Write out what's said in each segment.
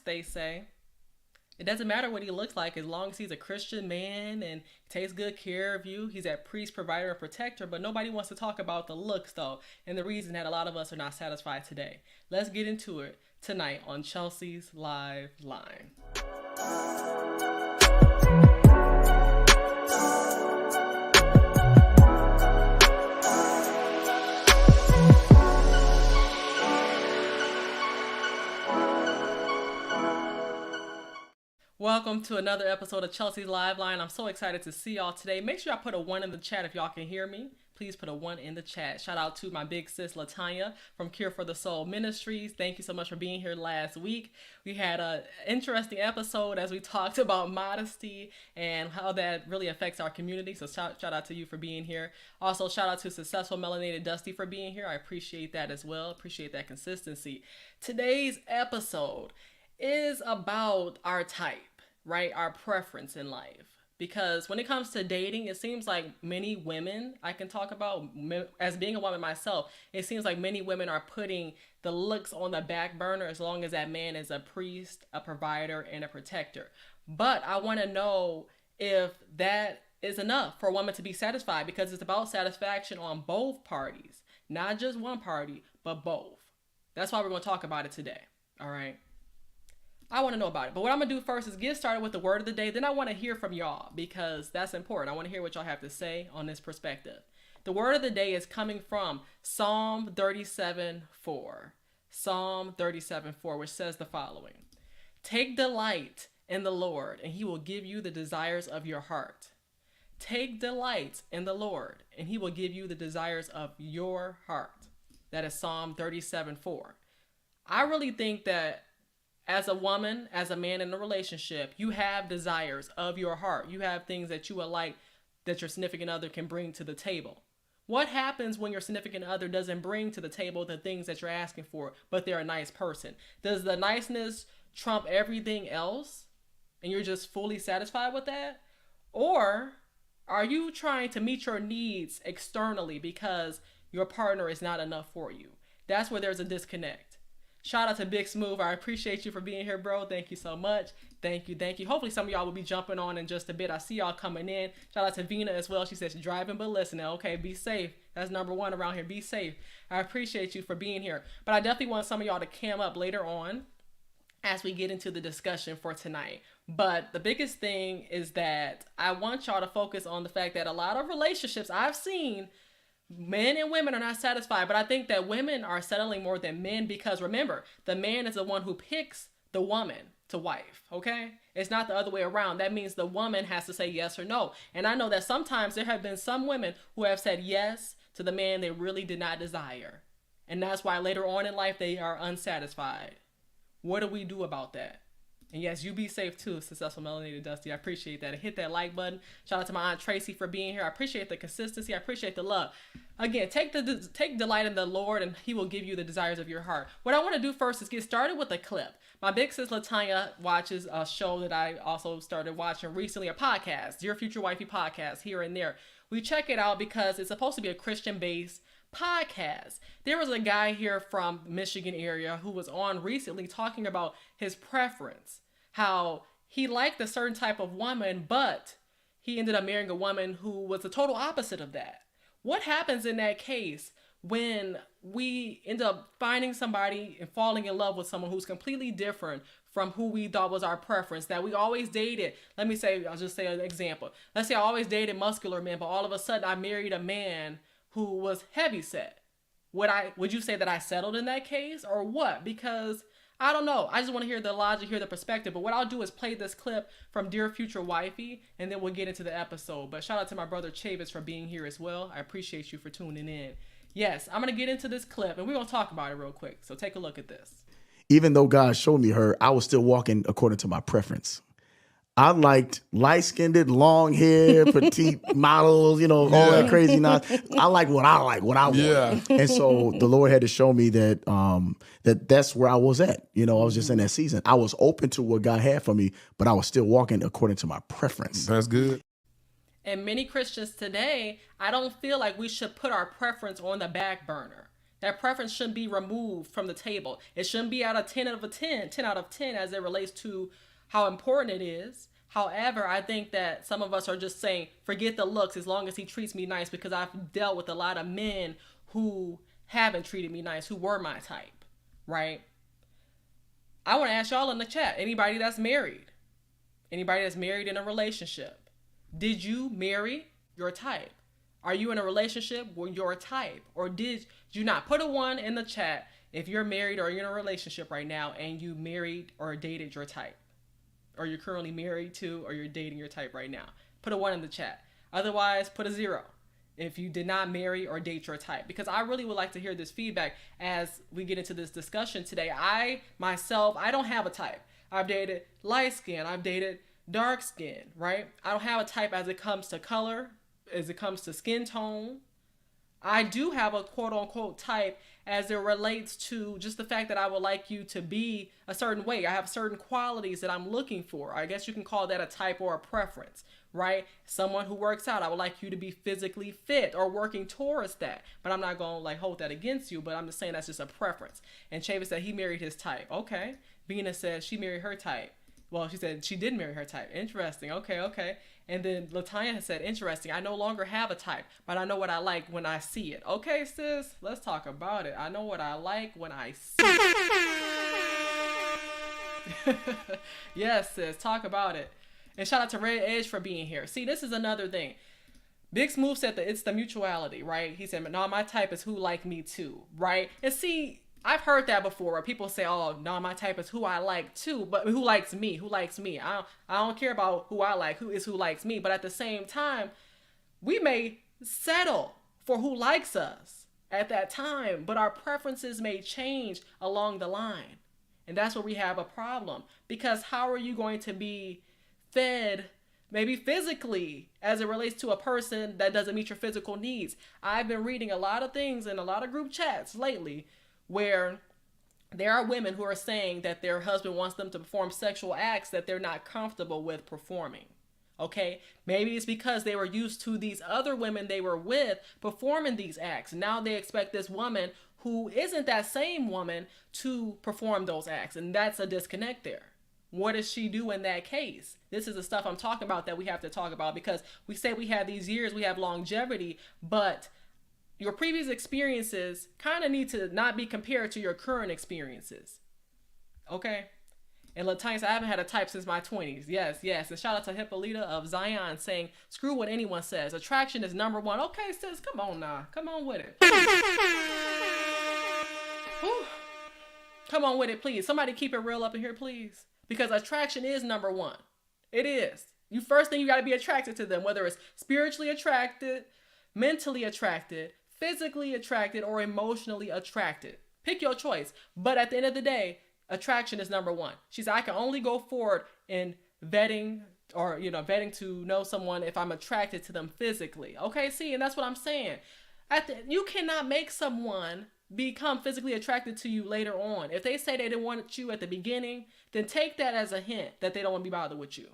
they say. It doesn't matter what he looks like as long as he's a Christian man and takes good care of you. He's that priest, provider, and protector, but nobody wants to talk about the looks, though, and the reason that a lot of us are not satisfied today. Let's get into it tonight on Chelsea's Live Line. Welcome to another episode of Chelsea's Live Line. I'm so excited to see y'all today. Make sure y'all put a 1 in the chat if y'all can hear me. Please put a 1 in the chat. Shout out to my big sis Latanya from Cure for the Soul Ministries. Thank you so much for being here last week. We had an interesting episode as we talked about modesty and how that really affects our community. So shout out to you for being here. Also, shout out to Successful Melanated Dusty for being here. I appreciate that as well. Appreciate that consistency. Today's episode is about our type, right? Our preference in life. Because when it comes to dating, it seems like many women, I can talk about as being a woman myself, it seems like many women are putting the looks on the back burner as long as that man is a priest, a provider, and a protector. But I want to know if that is enough for a woman to be satisfied, because it's about satisfaction on both parties, not just one party, but both. That's why we're going to talk about it today. All right. I want to know about it. But what I'm going to do first is get started with the word of the day. Then I want to hear from y'all because that's important. I want to hear what y'all have to say on this perspective. The word of the day is coming from Psalm 37:4. Psalm 37:4, which says the following. Take delight in the Lord, and he will give you the desires of your heart. Take delight in the Lord, and he will give you the desires of your heart. That is Psalm 37:4. I really think that as a woman, as a man in a relationship, you have desires of your heart. You have things that you would like that your significant other can bring to the table. What happens when your significant other doesn't bring to the table the things that you're asking for, but they're a nice person? Does the niceness trump everything else and you're just fully satisfied with that? Or are you trying to meet your needs externally because your partner is not enough for you? That's where there's a disconnect. Shout out to Big Smooth. I appreciate you for being here, bro. Thank you so much. Thank you. Hopefully some of y'all will be jumping on in just a bit. I see y'all coming in. Shout out to Vina as well. She says driving but listening. Okay, be safe. That's number one around here. Be safe. I appreciate you for being here. But I definitely want some of y'all to cam up later on as we get into the discussion for tonight. But the biggest thing is that I want y'all to focus on the fact that a lot of relationships I've seen, men and women are not satisfied, but I think that women are settling more than men because remember, the man is the one who picks the woman to wife, okay? It's not the other way around. That means the woman has to say yes or no. And I know that sometimes there have been some women who have said yes to the man they really did not desire. And that's why later on in life they are unsatisfied. What do we do about that? And yes, you be safe too, Successful Melanated Dusty. I appreciate that. And hit that like button. Shout out to my Aunt Tracy for being here. I appreciate the consistency. I appreciate the love. Again, take delight in the Lord, and he will give you the desires of your heart. What I want to do first is get started with a clip. My big sis Latanya watches a show that I also started watching recently, a podcast, Dear Future Wifey podcast, here and there. We check it out because it's supposed to be a Christian-based podcast. There was a guy here from Michigan area who was on recently talking about his preference, how he liked a certain type of woman, but he ended up marrying a woman who was the total opposite of that. What happens in that case when we end up finding somebody and falling in love with someone who's completely different from who we thought was our preference, that we always dated? I'll just say an example. Let's say I always dated muscular men, but all of a sudden I married a man who was heavy set. Would you say that I settled in that case or what? Because I don't know. I just want to hear the logic, hear the perspective. But what I'll do is play this clip from Dear Future Wifey, and then we'll get into the episode. But shout out to my brother Chavis for being here as well. I appreciate you for tuning in. Yes, I'm going to get into this clip, and we're going to talk about it real quick. So take a look at this. Even though God showed me her, I was still walking according to my preference. I liked light-skinned, long hair, petite models, all that crazy nonsense. I like what I want. Yeah. And so the Lord had to show me that that's where I was at. I was just in that season. I was open to what God had for me, but I was still walking according to my preference. That's good. And many Christians today, I don't feel like we should put our preference on the back burner. That preference shouldn't be removed from the table. It shouldn't be out of 10 out of 10, 10 out of 10 as it relates to how important it is. However, I think that some of us are just saying, forget the looks as long as he treats me nice, because I've dealt with a lot of men who haven't treated me nice, who were my type, right? I want to ask y'all in the chat, anybody that's married in a relationship, did you marry your type? Are you in a relationship with your type? Or did you not? Put a 1 in the chat if you're married or you're in a relationship right now and you married or dated your type. Or you're currently married to or you're dating your type right now. Put a 1 in the chat. Otherwise, put a 0 if you did not marry or date your type. Because I really would like to hear this feedback as we get into this discussion today. I don't have a type. I've dated light skin. I've dated dark skin, right? I don't have a type as it comes to color, as it comes to skin tone. I do have a quote unquote type as it relates to just the fact that I would like you to be a certain way. I have certain qualities that I'm looking for. I guess you can call that a type or a preference, right? Someone who works out, I would like you to be physically fit or working towards that. But I'm not going to like hold that against you, but I'm just saying that's just a preference. And Chavis said he married his type. Okay. Bina said she married her type. Well, she said she did marry her type. Interesting. Okay. And then Latanya has said, interesting. I no longer have a type, but I know what I like when I see it. Okay, sis, let's talk about it. I know what I like when I see it. Yes, sis, talk about it. And shout out to Red Edge for being here. See, this is another thing. Big Smooth said that it's the mutuality, right? He said, no, my type is who like me too, right? And see, I've heard that before where people say, oh, no, my type is who I like too, but who likes me? I don't care about who I like, who likes me. But at the same time, we may settle for who likes us at that time, but our preferences may change along the line. And that's where we have a problem, because how are you going to be fed maybe physically as it relates to a person that doesn't meet your physical needs? I've been reading a lot of things in a lot of group chats lately where there are women who are saying that their husband wants them to perform sexual acts that they're not comfortable with performing. Okay, maybe it's because they were used to these other women they were with performing these acts. Now they expect this woman who isn't that same woman to perform those acts, and that's a disconnect there. What does she do in that case? This is the stuff I'm talking about that we have to talk about, because we say we have these years, we have longevity, but your previous experiences kind of need to not be compared to your current experiences. Okay? And Latanya said, I haven't had a type since my 20s. Yes. And shout out to Hippolyta of Zion saying, screw what anyone says. Attraction is number 1. Okay, sis, come on now. Come on with it. Come on with it, please. Somebody keep it real up in here, please. Because attraction is number 1. It is. First thing you got to be attracted to them, whether it's spiritually attracted, mentally attracted, physically attracted, or emotionally attracted. Pick your choice. But at the end of the day, attraction is number 1. She said, I can only go forward in vetting to know someone if I'm attracted to them physically. Okay, see, and that's what I'm saying. You cannot make someone become physically attracted to you later on. If they say they didn't want you at the beginning, then take that as a hint that they don't want to be bothered with you.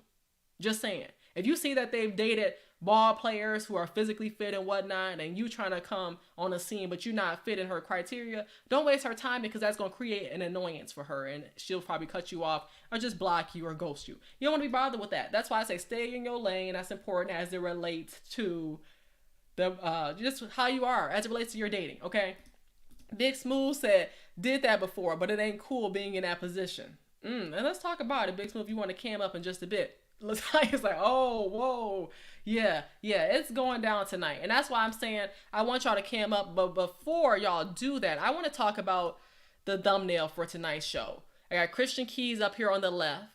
Just saying. If you see that they've dated ball players who are physically fit and whatnot, and you trying to come on the scene, but you're not fit in her criteria, don't waste her time, because that's going to create an annoyance for her, and she'll probably cut you off or just block you or ghost you. You don't want to be bothered with that. That's why I say stay in your lane. That's important as it relates to the just how you are, as it relates to your dating, okay? Big Smooth said, did that before, but it ain't cool being in that position. And let's talk about it, Big Smooth, if you want to cam up in just a bit. Latania's like, oh, whoa. Yeah, it's going down tonight. And that's why I'm saying I want y'all to cam up. But before y'all do that, I want to talk about the thumbnail for tonight's show. I got Christian Keys up here on the left,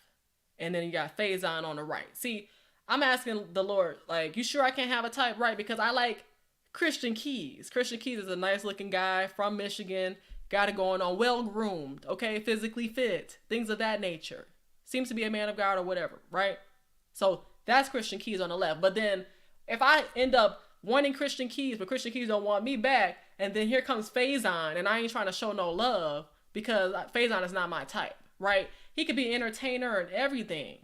and then you got Faison on the right. See, I'm asking the Lord, like, you sure I can't have a type, right? Because I like Christian Keys. Christian Keys is a nice looking guy from Michigan. Got it going on. Well groomed, okay? Physically fit. Things of that nature. Seems to be a man of God or whatever, right? So that's Christian Keys on the left. But then if I end up wanting Christian Keys, but Christian Keys don't want me back, and then here comes Faison, and I ain't trying to show no love because Faison is not my type, right? He could be an entertainer and everything.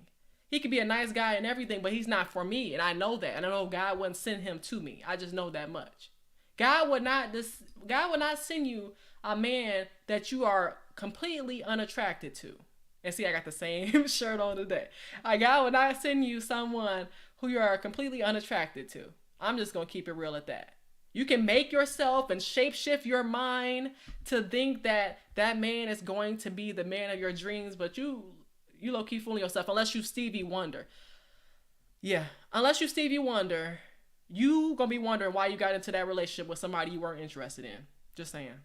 He could be a nice guy and everything, but he's not for me, and I know that. And I know God wouldn't send him to me. I just know that much. God would not send you a man that you are completely unattracted to. And see, I got the same shirt on today. God would not send you someone who you are completely unattracted to. I'm just going to keep it real at that. You can make yourself and shapeshift your mind to think that that man is going to be the man of your dreams, but you low-key fooling yourself unless you Stevie Wonder. Yeah, unless you Stevie Wonder, you gonna be wondering why you got into that relationship with somebody you weren't interested in. Just saying.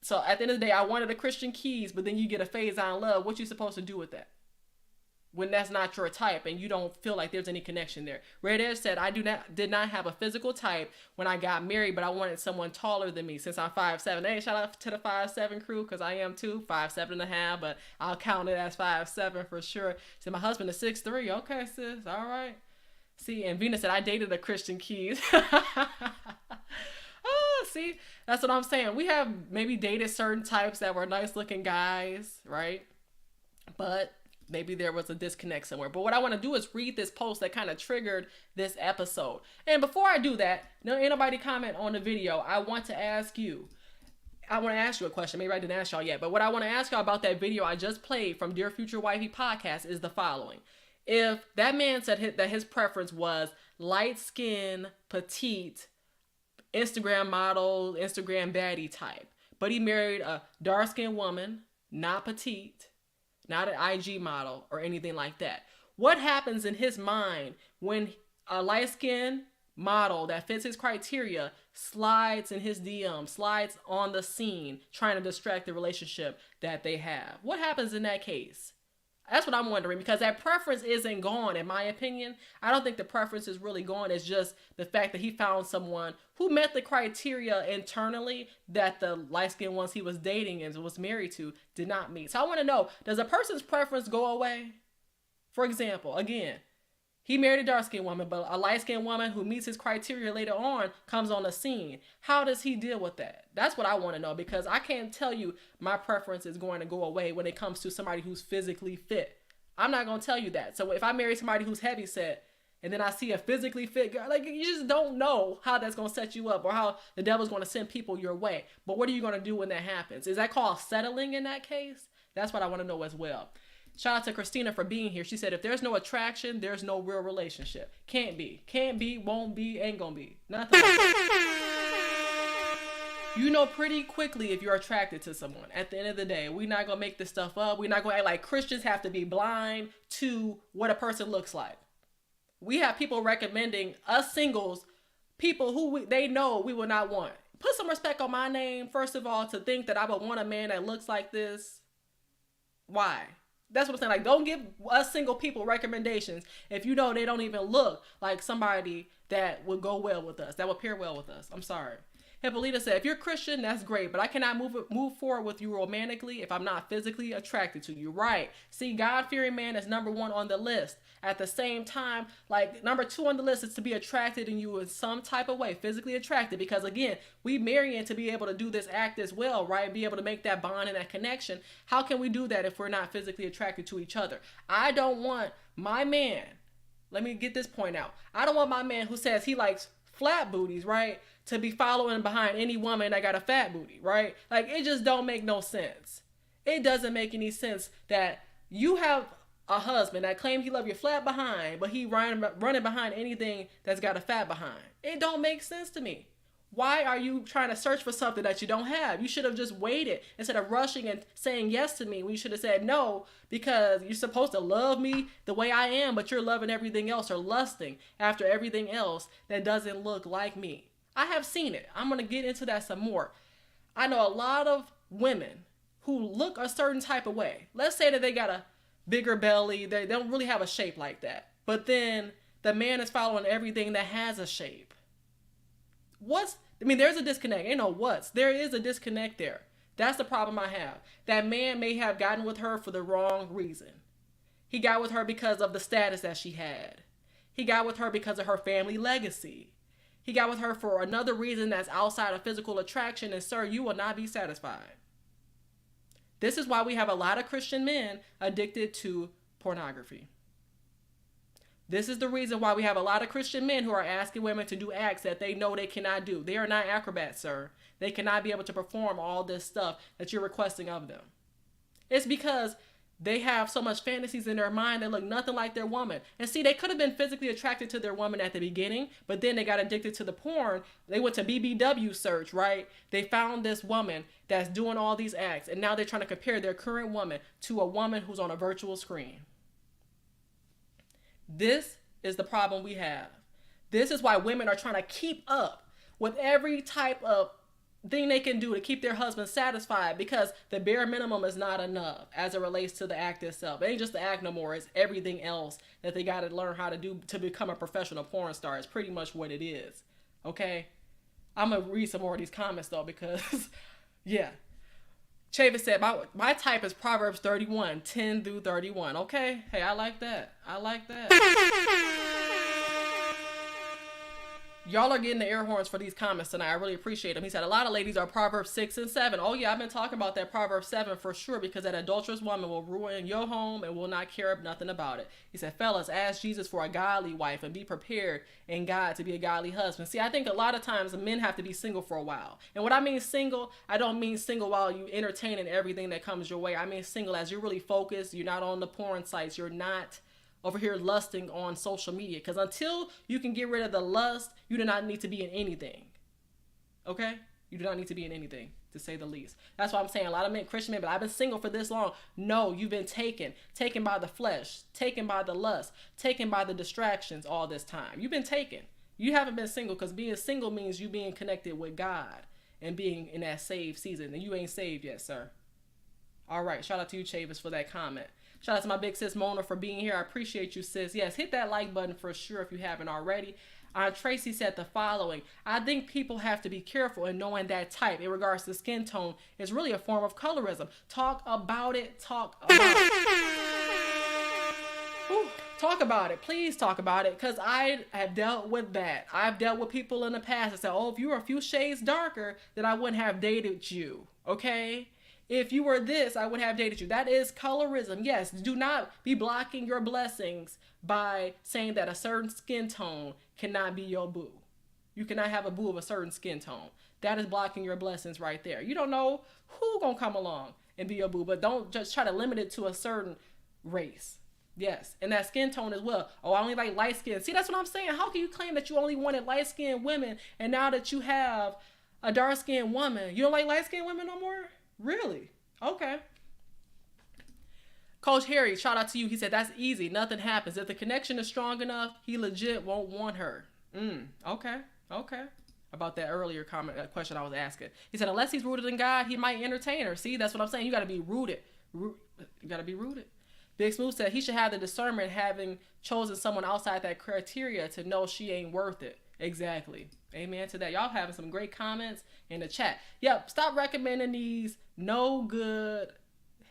So at the end of the day, I wanted the Christian keys, but then you get a phase on love. What you supposed to do with that? When that's not your type and you don't feel like there's any connection there. Red Air said, I did not have a physical type when I got married, but I wanted someone taller than me since I'm 5'7". Hey, shout out to the 5'7" crew, because I am too, 5'7.5", but I'll count it as 5'7" for sure. So my husband is 6'3". Okay, sis, all right. See, and Venus said, I dated the Christian Keys. Oh, see, that's what I'm saying. We have maybe dated certain types that were nice looking guys, right? But maybe there was a disconnect somewhere. But what I want to do is read this post that kind of triggered this episode. And before I do that, no, ain't nobody comment on the video. I want to ask you a question. Maybe I didn't ask y'all yet. But what I want to ask y'all about that video I just played from Dear Future Wifey podcast is the following. If that man said that his preference was light skin, petite, Instagram model, Instagram baddie type, but he married a dark skinned woman, not petite, not an IG model or anything like that. What happens in his mind when a light-skinned model that fits his criteria slides in his DM, slides on the scene, trying to distract the relationship that they have? What happens in that case? That's what I'm wondering, because that preference isn't gone, in my opinion. I don't think the preference is really gone. It's just the fact that he found someone who met the criteria internally that the light-skinned ones he was dating and was married to did not meet. So I want to know, does a person's preference go away? For example, again, he married a dark-skinned woman, but a light-skinned woman who meets his criteria later on comes on the scene. How does he deal with that? That's what I want to know, because I can't tell you my preference is going to go away when it comes to somebody who's physically fit. I'm not going to tell you that. So if I marry somebody who's heavy set and then I see a physically fit girl, like, you just don't know how that's going to set you up or how the devil's going to send people your way. But what are you going to do when that happens? Is that called settling in that case? That's what I want to know as well. Shout out to Christina for being here. She said, if there's no attraction, there's no real relationship. Can't be, won't be, ain't gonna be. Nothing. You know pretty quickly if you're attracted to someone. At the end of the day, we're not gonna make this stuff up. We're not gonna act like Christians have to be blind to what a person looks like. We have people recommending us singles, people who they know we will not want. Put some respect on my name, first of all, to think that I would want a man that looks like this. Why? That's what I'm saying. Like, don't give us single people recommendations if you know they don't even look like somebody that would go well with us, that would pair well with us. I'm sorry. Hippolyta said, if you're Christian, that's great, but I cannot move forward with you romantically if I'm not physically attracted to you. Right. See, God-fearing man is number 1 on the list. At the same time, like, number 2 on the list is to be attracted in you in some type of way, physically attracted, because again, we marrying to be able to do this act as well, right? Be able to make that bond and that connection. How can we do that if we're not physically attracted to each other? I don't want my man, let me get this point out. I don't want my man who says he likes flat booties, right, to be following behind any woman that got a fat booty, right? Like, it just don't make no sense. It doesn't make any sense that you have a husband that claims he love you flat behind, but he running behind anything that's got a fat behind. It don't make sense to me. Why are you trying to search for something that you don't have? You should have just waited instead of rushing and saying yes to me when you should have said no, because you're supposed to love me the way I am, but you're loving everything else or lusting after everything else that doesn't look like me. I have seen it. I'm going to get into that some more. I know a lot of women who look a certain type of way. Let's say that they got a bigger belly. They don't really have a shape like that. But then the man is following everything that has a shape. There's a disconnect. Ain't no what's. There is a disconnect there. That's the problem I have. That man may have gotten with her for the wrong reason. He got with her because of the status that she had. He got with her because of her family legacy. He got with her for another reason that's outside of physical attraction, and sir, you will not be satisfied. This is why we have a lot of Christian men addicted to pornography. This is the reason why we have a lot of Christian men who are asking women to do acts that they know they cannot do. They are not acrobats, sir. They cannot be able to perform all this stuff that you're requesting of them. It's because they have so much fantasies in their mind that look nothing like their woman. And see, they could have been physically attracted to their woman at the beginning, but then they got addicted to the porn. They went to BBW search, right? They found this woman that's doing all these acts, and now they're trying to compare their current woman to a woman who's on a virtual screen. This is the problem we have. This is why women are trying to keep up with every type of thing they can do to keep their husband satisfied, because the bare minimum is not enough as it relates to the act itself. It ain't just the act no more. It's everything else that they got to learn how to do to become a professional porn star. It's pretty much what it is. Okay? I'm going to read some more of these comments though, because yeah. Chavis said, my type is Proverbs 31, 10 through 31. Okay? Hey, I like that. I like that. Y'all are getting the air horns for these comments tonight. I really appreciate them. He said, a lot of ladies are Proverbs 6 and 7. Oh, yeah, I've been talking about that Proverbs 7 for sure, because that adulterous woman will ruin your home and will not care nothing about it. He said, fellas, ask Jesus for a godly wife and be prepared in God to be a godly husband. See, I think a lot of times men have to be single for a while. And what I mean single, I don't mean single while you entertaining everything that comes your way. I mean single as you're really focused. You're not on the porn sites. You're not over here lusting on social media, because until you can get rid of the lust, you do not need to be in anything. Okay? You do not need to be in anything, to say the least. That's why I'm saying a lot of men, Christian men, but I've been single for this long. No, you've been taken by the flesh, taken by the lust, taken by the distractions all this time. You've been taken. You haven't been single, because being single means you being connected with God and being in that saved season, and you ain't saved yet, sir. All right, shout out to you, Chavis, for that comment. Shout out to my big sis Mona for being here. I appreciate you, sis. Yes, hit that like button for sure if you haven't already. Tracy said the following: I think people have to be careful in knowing that type in regards to skin tone is really a form of colorism. Talk about it. Talk about it. Whew. Talk about it. Please talk about it, because I have dealt with that. I've dealt with people in the past that said, oh, if you were a few shades darker, then I wouldn't have dated you. Okay? If you were this, I would have dated you. That is colorism. Yes, do not be blocking your blessings by saying that a certain skin tone cannot be your boo. You cannot have a boo of a certain skin tone. That is blocking your blessings right there. You don't know who gonna come along and be your boo, but don't just try to limit it to a certain race. Yes, and that skin tone as well. Oh, I only like light skin. See, that's what I'm saying. How can you claim that you only wanted light skinned women, and now that you have a dark skinned woman, you don't like light skinned women no more? Really? Okay. Coach Harry, shout out to you. He said, that's easy. Nothing happens. If the connection is strong enough, he legit won't want her. Okay. About that earlier question I was asking. He said, unless he's rooted in God, he might entertain her. See, that's what I'm saying. You got to be rooted. You got to be rooted. Big Smooth said he should have the discernment, having chosen someone outside that criteria, to know she ain't worth it. Exactly. Amen to that. Y'all having some great comments in the chat. Yep. Stop recommending these no good,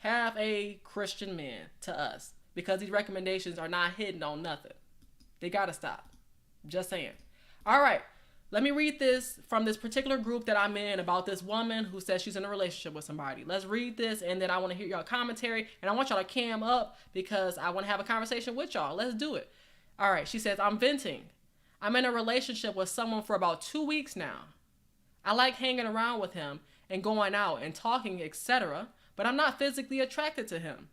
half a Christian men to us, because these recommendations are not hidden on nothing. They got to stop. Just saying. All right. Let me read this from this particular group that I'm in about this woman who says she's in a relationship with somebody. Let's read this, and then I want to hear y'all commentary, and I want y'all to cam up because I want to have a conversation with y'all. Let's do it. All right. She says, I'm venting. I'm in a relationship with someone for about 2 weeks now. I like hanging around with him and going out and talking, etc., but I'm not physically attracted to him.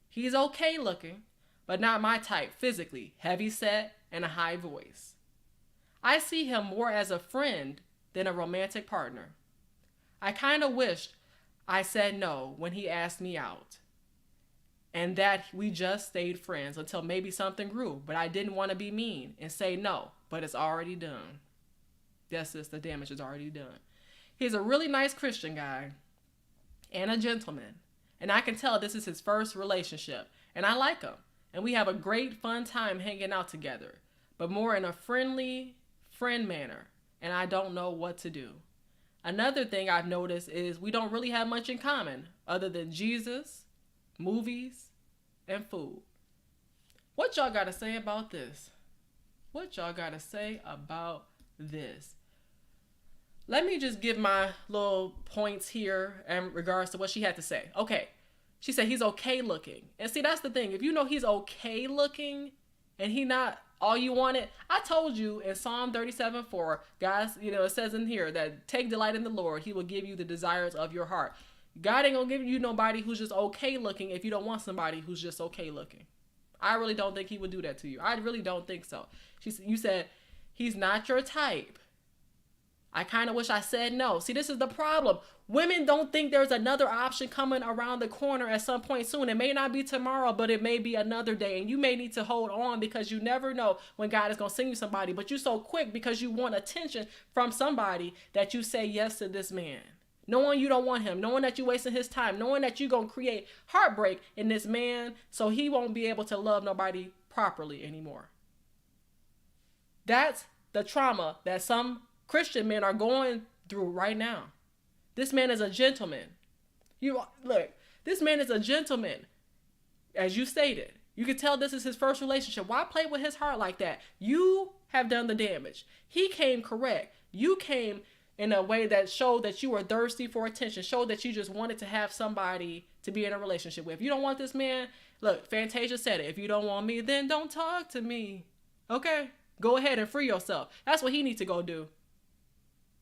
He's okay looking, but not my type physically, heavy set and a high voice. I see him more as a friend than a romantic partner. I kind of wished I said no when he asked me out, and that we just stayed friends until maybe something grew, but I didn't want to be mean and say no, but it's already done. Yes, the damage is already done. He's a really nice Christian guy and a gentleman, and I can tell this is his first relationship, and I like him, and we have a great fun time hanging out together, but more in a friendly friend manner, and I don't know what to do. Another thing I've noticed is we don't really have much in common other than Jesus, movies, and food. What y'all got to say about this? What y'all got to say about this? Let me just give my little points here in regards to what she had to say. Okay. She said he's okay looking. And see, that's the thing. If you know he's okay looking and he not all you wanted. I told you in Psalm 37:4, guys, it says in here that take delight in the Lord. He will give you the desires of your heart. God ain't gonna give you nobody who's just okay looking if you don't want somebody who's just okay looking. I really don't think he would do that to you. I really don't think so. You said he's not your type. I kind of wish I said no. See, this is the problem. Women don't think there's another option coming around the corner at some point soon. It may not be tomorrow, but it may be another day. And you may need to hold on because you never know when God is going to send you somebody. But you're so quick because you want attention from somebody that you say yes to this man. Knowing you don't want him, knowing that you're wasting his time, knowing that you're going to create heartbreak in this man so he won't be able to love nobody properly anymore. That's the trauma that some Christian men are going through right now. This man is a gentleman. This man is a gentleman, as you stated. You can tell this is his first relationship. Why play with his heart like that? You have done the damage. He came correct. You came in a way that showed that you were thirsty for attention, showed that you just wanted to have somebody to be in a relationship with. If you don't want this man, look, Fantasia said it. If you don't want me, then don't talk to me. Okay? Go ahead and free yourself. That's what he needs to go do.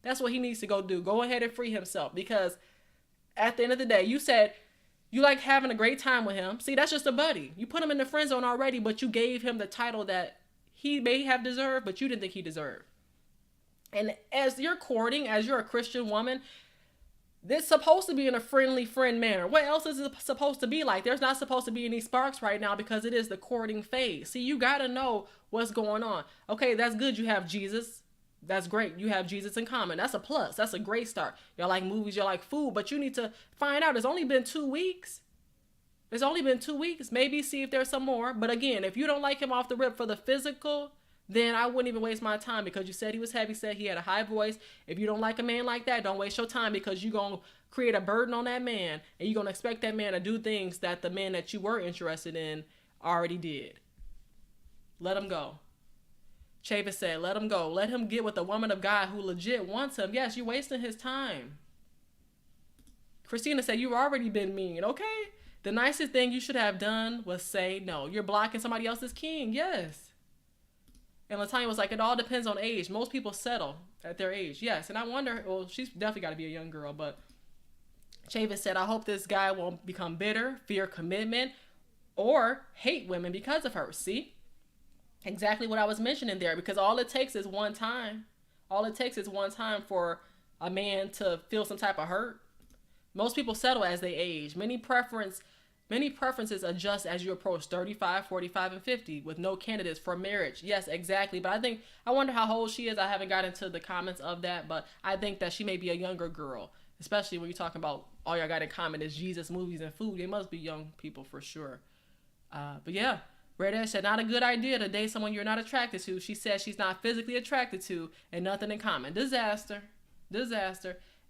That's what he needs to go do. Go ahead and free himself, because at the end of the day, you said you like having a great time with him. See, that's just a buddy. You put him in the friend zone already, but you gave him the title that he may have deserved, but you didn't think he deserved. And as you're courting, as you're a Christian woman, this is supposed to be in a friendly friend manner. What else is it supposed to be like? There's not supposed to be any sparks right now because it is the courting phase. See, you got to know what's going on. Okay, that's good. You have Jesus. That's great. You have Jesus in common. That's a plus. That's a great start. Y'all like movies, y'all like food, but you need to find out. It's only been 2 weeks. It's only been 2 weeks. Maybe see if there's some more. But again, if you don't like him off the rip for the physical, then I wouldn't even waste my time, because you said he was heavy, said he had a high voice. If you don't like a man like that, don't waste your time, because you're going to create a burden on that man, and you're going to expect that man to do things that the man that you were interested in already did. Let him go. Chavis said, let him go. Let him get with a woman of God who legit wants him. Yes, you're wasting his time. Christina said, you've already been mean. Okay. The nicest thing you should have done was say no. You're blocking somebody else's king. Yes. And Latanya was like, it all depends on age. Most people settle at their age. Yes. And I wonder, well, she's definitely got to be a young girl. But Chavis said, I hope this guy won't become bitter, fear commitment, or hate women because of her. See? Exactly what I was mentioning there, because all it takes is one time. All it takes is one time for a man to feel some type of hurt. Most people settle as they age. Many preferences adjust as you approach 35, 45, and 50 with no candidates for marriage. Yes, exactly. But I wonder how old she is. I haven't got into the comments of that, but I think that she may be a younger girl, especially when you're talking about all y'all got in common is Jesus, movies, and food. They must be young people for sure. But yeah. Red Ash said, not a good idea to date someone you're not attracted to. She said she's not physically attracted to and nothing in common. Disaster.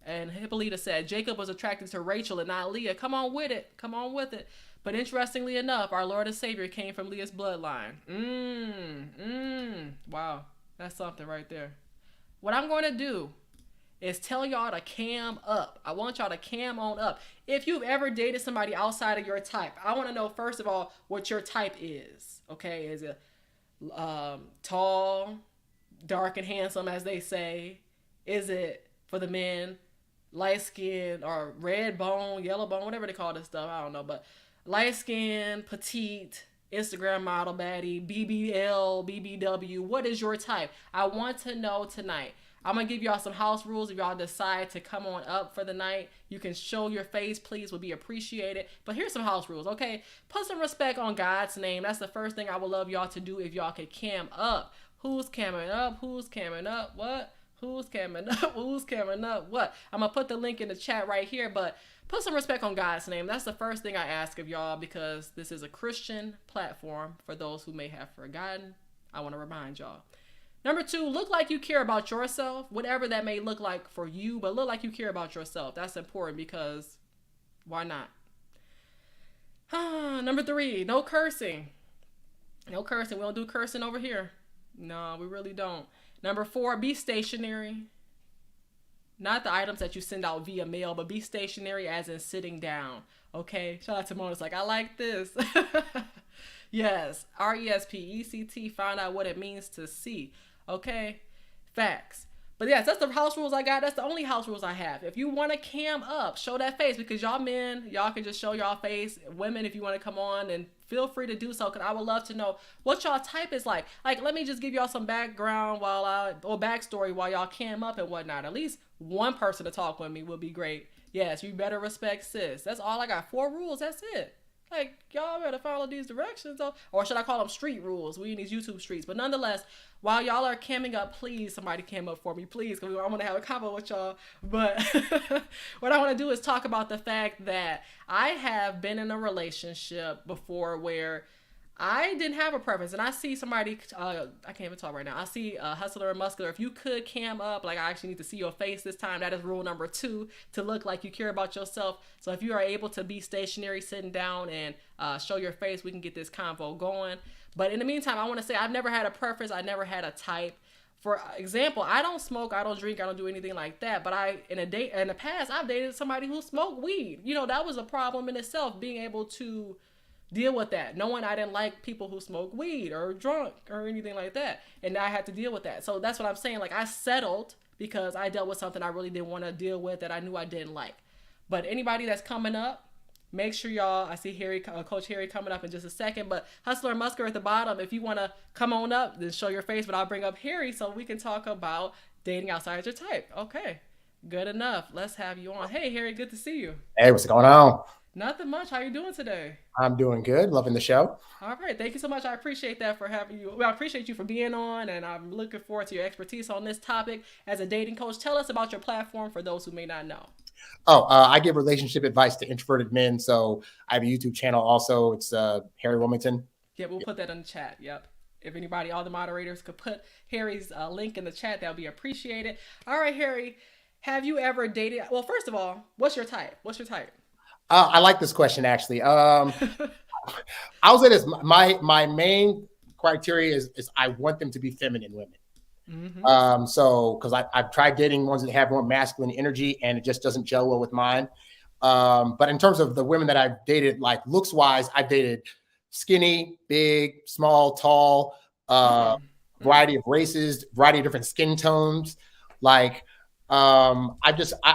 And Hippolyta said, Jacob was attracted to Rachel and not Leah. Come on with it. But interestingly enough, our Lord and Savior came from Leah's bloodline. Wow. That's something right there. What I'm going to do is tell y'all to cam up. I want y'all to cam on up. If you've ever dated somebody outside of your type, I want to know, first of all, what your type is. Okay, is it tall, dark, and handsome, as they say? Is it, for the men, light skin or red bone, yellow bone, whatever they call this stuff? I don't know, but light skin, petite, Instagram model, baddie, BBL, BBW. What is your type? I want to know tonight. I'm going to give y'all some house rules. If y'all decide to come on up for the night, you can show your face, please, would be appreciated. But here's some house rules, okay? Put some respect on God's name. That's the first thing I would love y'all to do if y'all could cam up. Who's camming up? Who's camming up? What? Who's camming up? Who's camming up? What? I'm going to put the link in the chat right here, but put some respect on God's name. That's the first thing I ask of y'all, because this is a Christian platform. For those who may have forgotten, I want to remind y'all. Number 2, look like you care about yourself, whatever that may look like for you, but look like you care about yourself. That's important, because why not? Number 3, no cursing. No cursing. We don't do cursing over here. No, we really don't. Number 4, be stationary. Not the items that you send out via mail, but be stationary as in sitting down. Okay? Shout out to Mona's like, I like this. Yes, RESPECT. Find out what it means to see. Okay, facts. But yes, that's the house rules I got. That's the only house rules I have. If you want to cam up, show that face because y'all men, y'all can just show y'all face. Women, if you want to come on and feel free to do so, because I would love to know what y'all type is like. Like, let me just give y'all some background or backstory while y'all cam up and whatnot. At least one person to talk with me would be great. Yes, you better respect sis. That's all I got. 4 rules. That's it. Like, y'all better follow these directions, or should I call them street rules? We in these YouTube streets. But nonetheless, while y'all are camming up, please, somebody cam up for me, please, because I want to have a convo with y'all. But what I want to do is talk about the fact that I have been in a relationship before where I didn't have a preference, and I see somebody, I can't even talk right now. I see Hustler and Muscular. If you could cam up, like I actually need to see your face this time. That is rule number 2, to look like you care about yourself. So if you are able to be stationary, sitting down, and show your face, we can get this convo going. But in the meantime, I want to say I've never had a preference. I never had a type. For example, I don't smoke, I don't drink, I don't do anything like that. But in the past, I've dated somebody who smoked weed. You know, that was a problem in itself, being able to deal with that, knowing I didn't like people who smoke weed or drunk or anything like that, and I had to deal with that. So that's what I'm saying. Like, I settled because I dealt with something I really didn't want to deal with, that I knew I didn't like. But anybody that's coming up, make sure y'all, I see Harry, Coach Harry coming up in just a second, but Hustler and Musker at the bottom, if you want to come on up, then show your face, but I'll bring up Harry so we can talk about dating outside your type. Okay, good enough. Let's have you on. Hey, Harry, good to see you. Hey, what's going on? Nothing much. How you doing today? I'm doing good. Loving the show. All right. Thank you so much. I appreciate that for having you. Well, I appreciate you for being on, and I'm looking forward to your expertise on this topic as a dating coach. Tell us about your platform for those who may not know. I give relationship advice to introverted men. So I have a YouTube channel also. It's Harry Wilmington. Yeah, we'll put that in the chat. Yep. If anybody, all the moderators could put Harry's link in the chat, that would be appreciated. All right, Harry, have you ever dated? Well, first of all, what's your type? What's your type? I like this question, actually. I'll say this. My main criteria is I want them to be feminine women. Mm-hmm. So because I've tried dating ones that have more masculine energy, and it just doesn't gel well with mine. But in terms of the women that I've dated, like looks wise, I've dated skinny, big, small, tall, variety of races, variety of different skin tones. Like I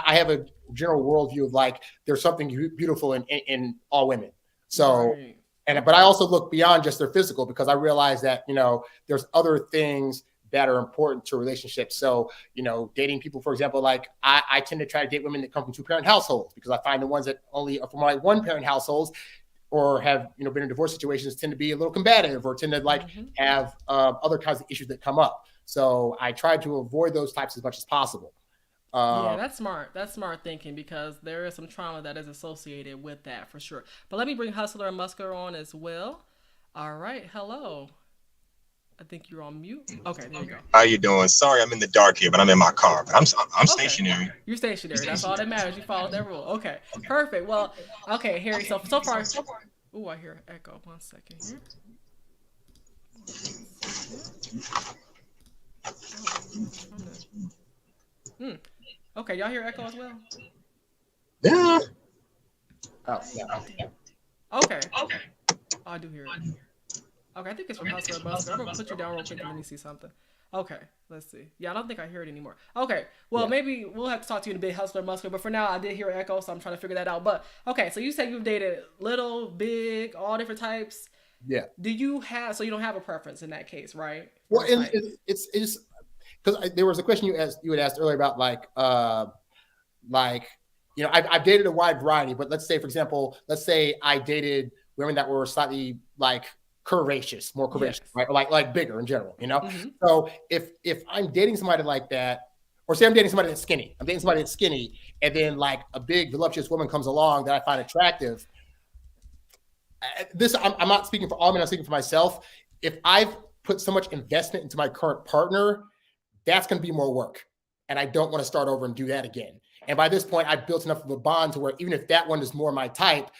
have a general worldview of like there's something beautiful in all women. So right. But I also look beyond just their physical, because I realize that, you know, there's other things that are important to relationships. So, you know, dating people, for example, like I tend to try to date women that come from 2-parent households, because I find the ones that only are from like 1-parent households or have, you know, been in divorce situations tend to be a little combative or tend to like have other kinds of issues that come up. So I try to avoid those types as much as possible. Yeah, that's smart. That's smart thinking, because there is some trauma that is associated with that for sure. But let me bring Hustler and Musker on as well. All right. Hello. I think you're on mute. Okay, there you go. How you doing? Sorry, I'm in the dark here, but I'm in my car. But I'm stationary. You're stationary. That's all that matters. You followed that rule. Okay, perfect. Well, okay, Harry. So far. Ooh, I hear echo. 1 second here. Okay, y'all hear echo as well? Yeah. Oh, yeah. Okay. Oh, I do hear it. Okay, I think it's from Hustler and Musker. I'm going to put you down real quick and let me see something. Okay, let's see. Yeah, I don't think I hear it anymore. Okay, well, maybe we'll have to talk to you in a bit, Hustler and Musker, but for now, I did hear echo, so I'm trying to figure that out. But, okay, so you said you've dated little, big, all different types. Yeah. Do you have, so you don't have a preference in that case, right? Well, it's because there was a question you had asked earlier about like, you know, I've dated a wide variety, but let's say, for example, I dated women that were slightly like curvaceous, more curvaceous, yes. Right? Like bigger in general, you know? Mm-hmm. So if I'm dating somebody like that, or say I'm dating somebody that's skinny, and then like a big voluptuous woman comes along that I find attractive. I'm not speaking for all men, I'm speaking for myself. If I've put so much investment into my current partner, that's going to be more work. And I don't want to start over and do that again. And by this point, I've built enough of a bond to where even if that one is more my type,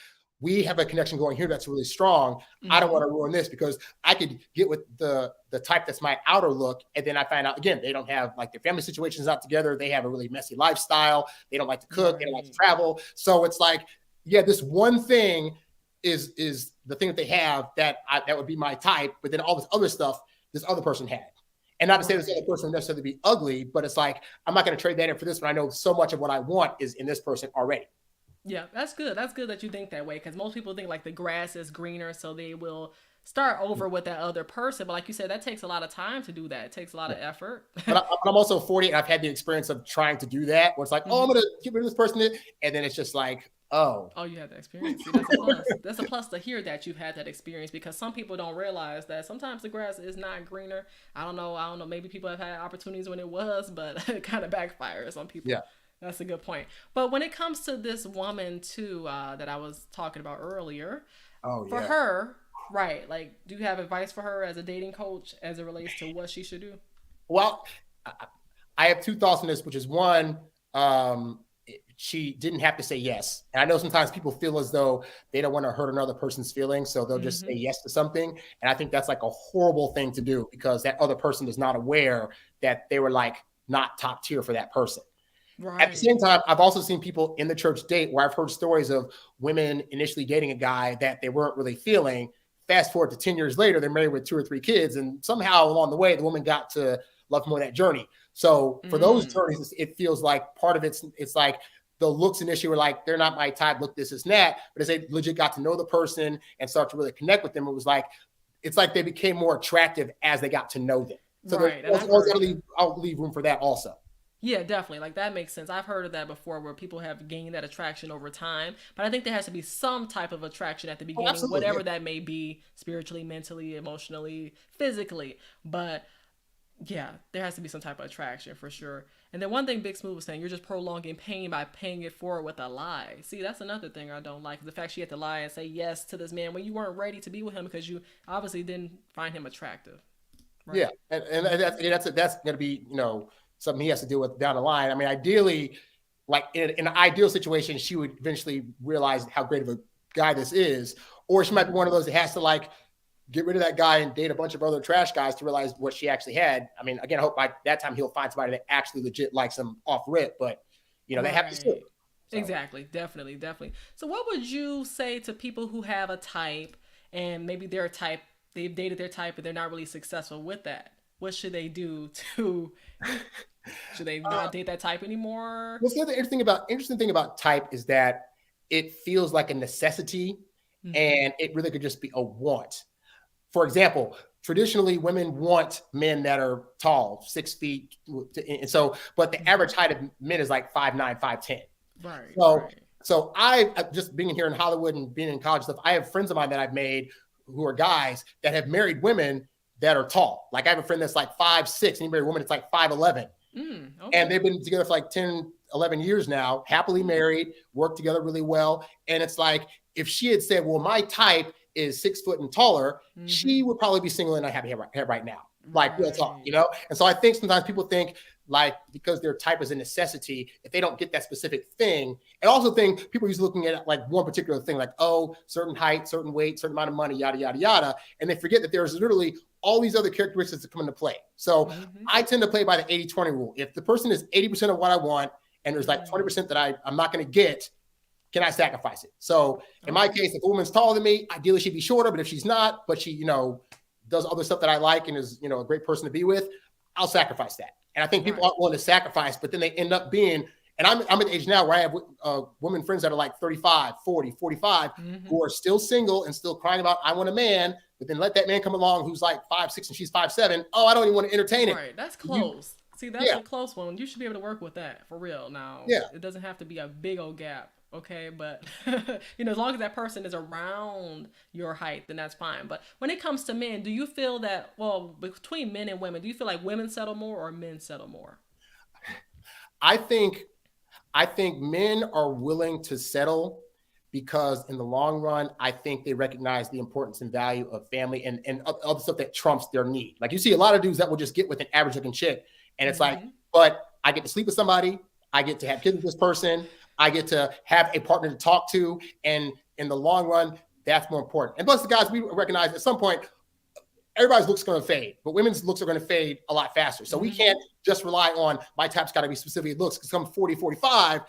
we have a connection going here that's really strong. Mm-hmm. I don't want to ruin this, because I could get with the type that's my outer look. And then I find out, again, they don't have like their family situations not together. They have a really messy lifestyle. They don't like to cook. Right. They don't like to travel. So it's like, yeah, this one thing is the thing that they have that would be my type, but then all this other stuff this other person had. And not to say this other person would necessarily be ugly, but it's like, I'm not going to trade that in for this one. I know so much of what I want is in this person already. Yeah, that's good. That's good that you think that way, because most people think like the grass is greener, so they will start over with that other person. But like you said, that takes a lot of time to do that. It takes a lot of effort. But I'm also 40 and I've had the experience of trying to do that where it's like, oh, I'm going to get rid of this person. And then it's just like, oh, you had that experience. See, that's a plus. That's a plus to hear that you've had that experience, because some people don't realize that sometimes the grass is not greener. I don't know. Maybe people have had opportunities when it was, but it kind of backfires on people. Yeah. That's a good point. But when it comes to this woman too, that I was talking about earlier, for her, right? Like, do you have advice for her as a dating coach as it relates to what she should do? Well, I have two thoughts on this, which is one, she didn't have to say yes. And I know sometimes people feel as though they don't want to hurt another person's feelings, so they'll just say yes to something. And I think that's like a horrible thing to do, because that other person is not aware that they were like not top tier for that person. Right. At the same time, I've also seen people in the church date where I've heard stories of women initially dating a guy that they weren't really feeling. Fast forward to 10 years later, they're married with 2 or 3 kids. And somehow along the way, the woman got to love more of that journey. So for those journeys, it feels like part of it's like the looks initially were like, they're not my type, look, this is that. But as they legit got to know the person and start to really connect with them, it was like, it's like they became more attractive as they got to know them. So right. I'll leave room for that also. Yeah, definitely. Like, that makes sense. I've heard of that before, where people have gained that attraction over time. But I think there has to be some type of attraction at the beginning, whatever that may be, spiritually, mentally, emotionally, physically. But yeah, there has to be some type of attraction for sure. And then one thing Big Smooth was saying, you're just prolonging pain by paying it forward with a lie. See, that's another thing I don't like. The fact she had to lie and say yes to this man when you weren't ready to be with him because you obviously didn't find him attractive. Right? Yeah, and that's going to be, something he has to deal with down the line. I mean, ideally, like in an ideal situation, she would eventually realize how great of a guy this is. Or she might be one of those that has to like get rid of that guy and date a bunch of other trash guys to realize what she actually had. I mean, again, I hope by that time he'll find somebody that actually legit likes him off rip, but they have to still. So. Exactly. Definitely. So what would you say to people who have a type and maybe their type, they've dated their type, but they're not really successful with that? What should they do to, should they not date that type anymore? What's the other interesting thing about type is that it feels like a necessity and it really could just be a want. For example, traditionally women want men that are tall, 6 feet. And so, but the average height of men is like 5'9", 5'10". Right. So I just being here in Hollywood and being in college stuff, I have friends of mine that I've made who are guys that have married women that are tall. Like I have a friend that's like 5'6", and he married a woman that's like 5'11". Okay. And they've been together for like 10, 11 years now, happily married, work together really well. And it's like, if she had said, well, my type is 6 foot and taller, she would probably be single and unhappy right now. Like real talk, And so I think sometimes people think like, because their type is a necessity, if they don't get that specific thing, and also think people are used to looking at like one particular thing, like, oh, certain height, certain weight, certain amount of money, yada, yada, yada. And they forget that there's literally all these other characteristics that come into play. So I tend to play by the 80-20 rule. If the person is 80% of what I want, and there's like 20% that I'm not going to get, can I sacrifice it? So in my case, if a woman's taller than me, ideally she'd be shorter, but if she's not, but she, does other stuff that I like and is, a great person to be with, I'll sacrifice that. And I think people aren't willing to sacrifice, but then they end up being, and I'm at the age now where I have women friends that are like 35, 40, 45, who are still single and still crying about, I want a man, but then let that man come along who's like 5'6" and she's 5'7". Oh, I don't even want to entertain it. Right, that's close. See, that's a close one. You should be able to work with that for real. Now, it doesn't have to be a big old gap. Okay, but as long as that person is around your height, then that's fine. But when it comes to men, do you feel that, well, between men and women, do you feel like women settle more or men settle more? I think men are willing to settle because in the long run, I think they recognize the importance and value of family and other stuff that trumps their need. Like you see a lot of dudes that will just get with an average looking chick and it's like, but I get to sleep with somebody. I get to have kids with this person. I get to have a partner to talk to. And in the long run, that's more important. And plus the guys, we recognize at some point, everybody's looks going to fade, but women's looks are going to fade a lot faster. So we can't just rely on my type's got to be specific looks because come 40, 45,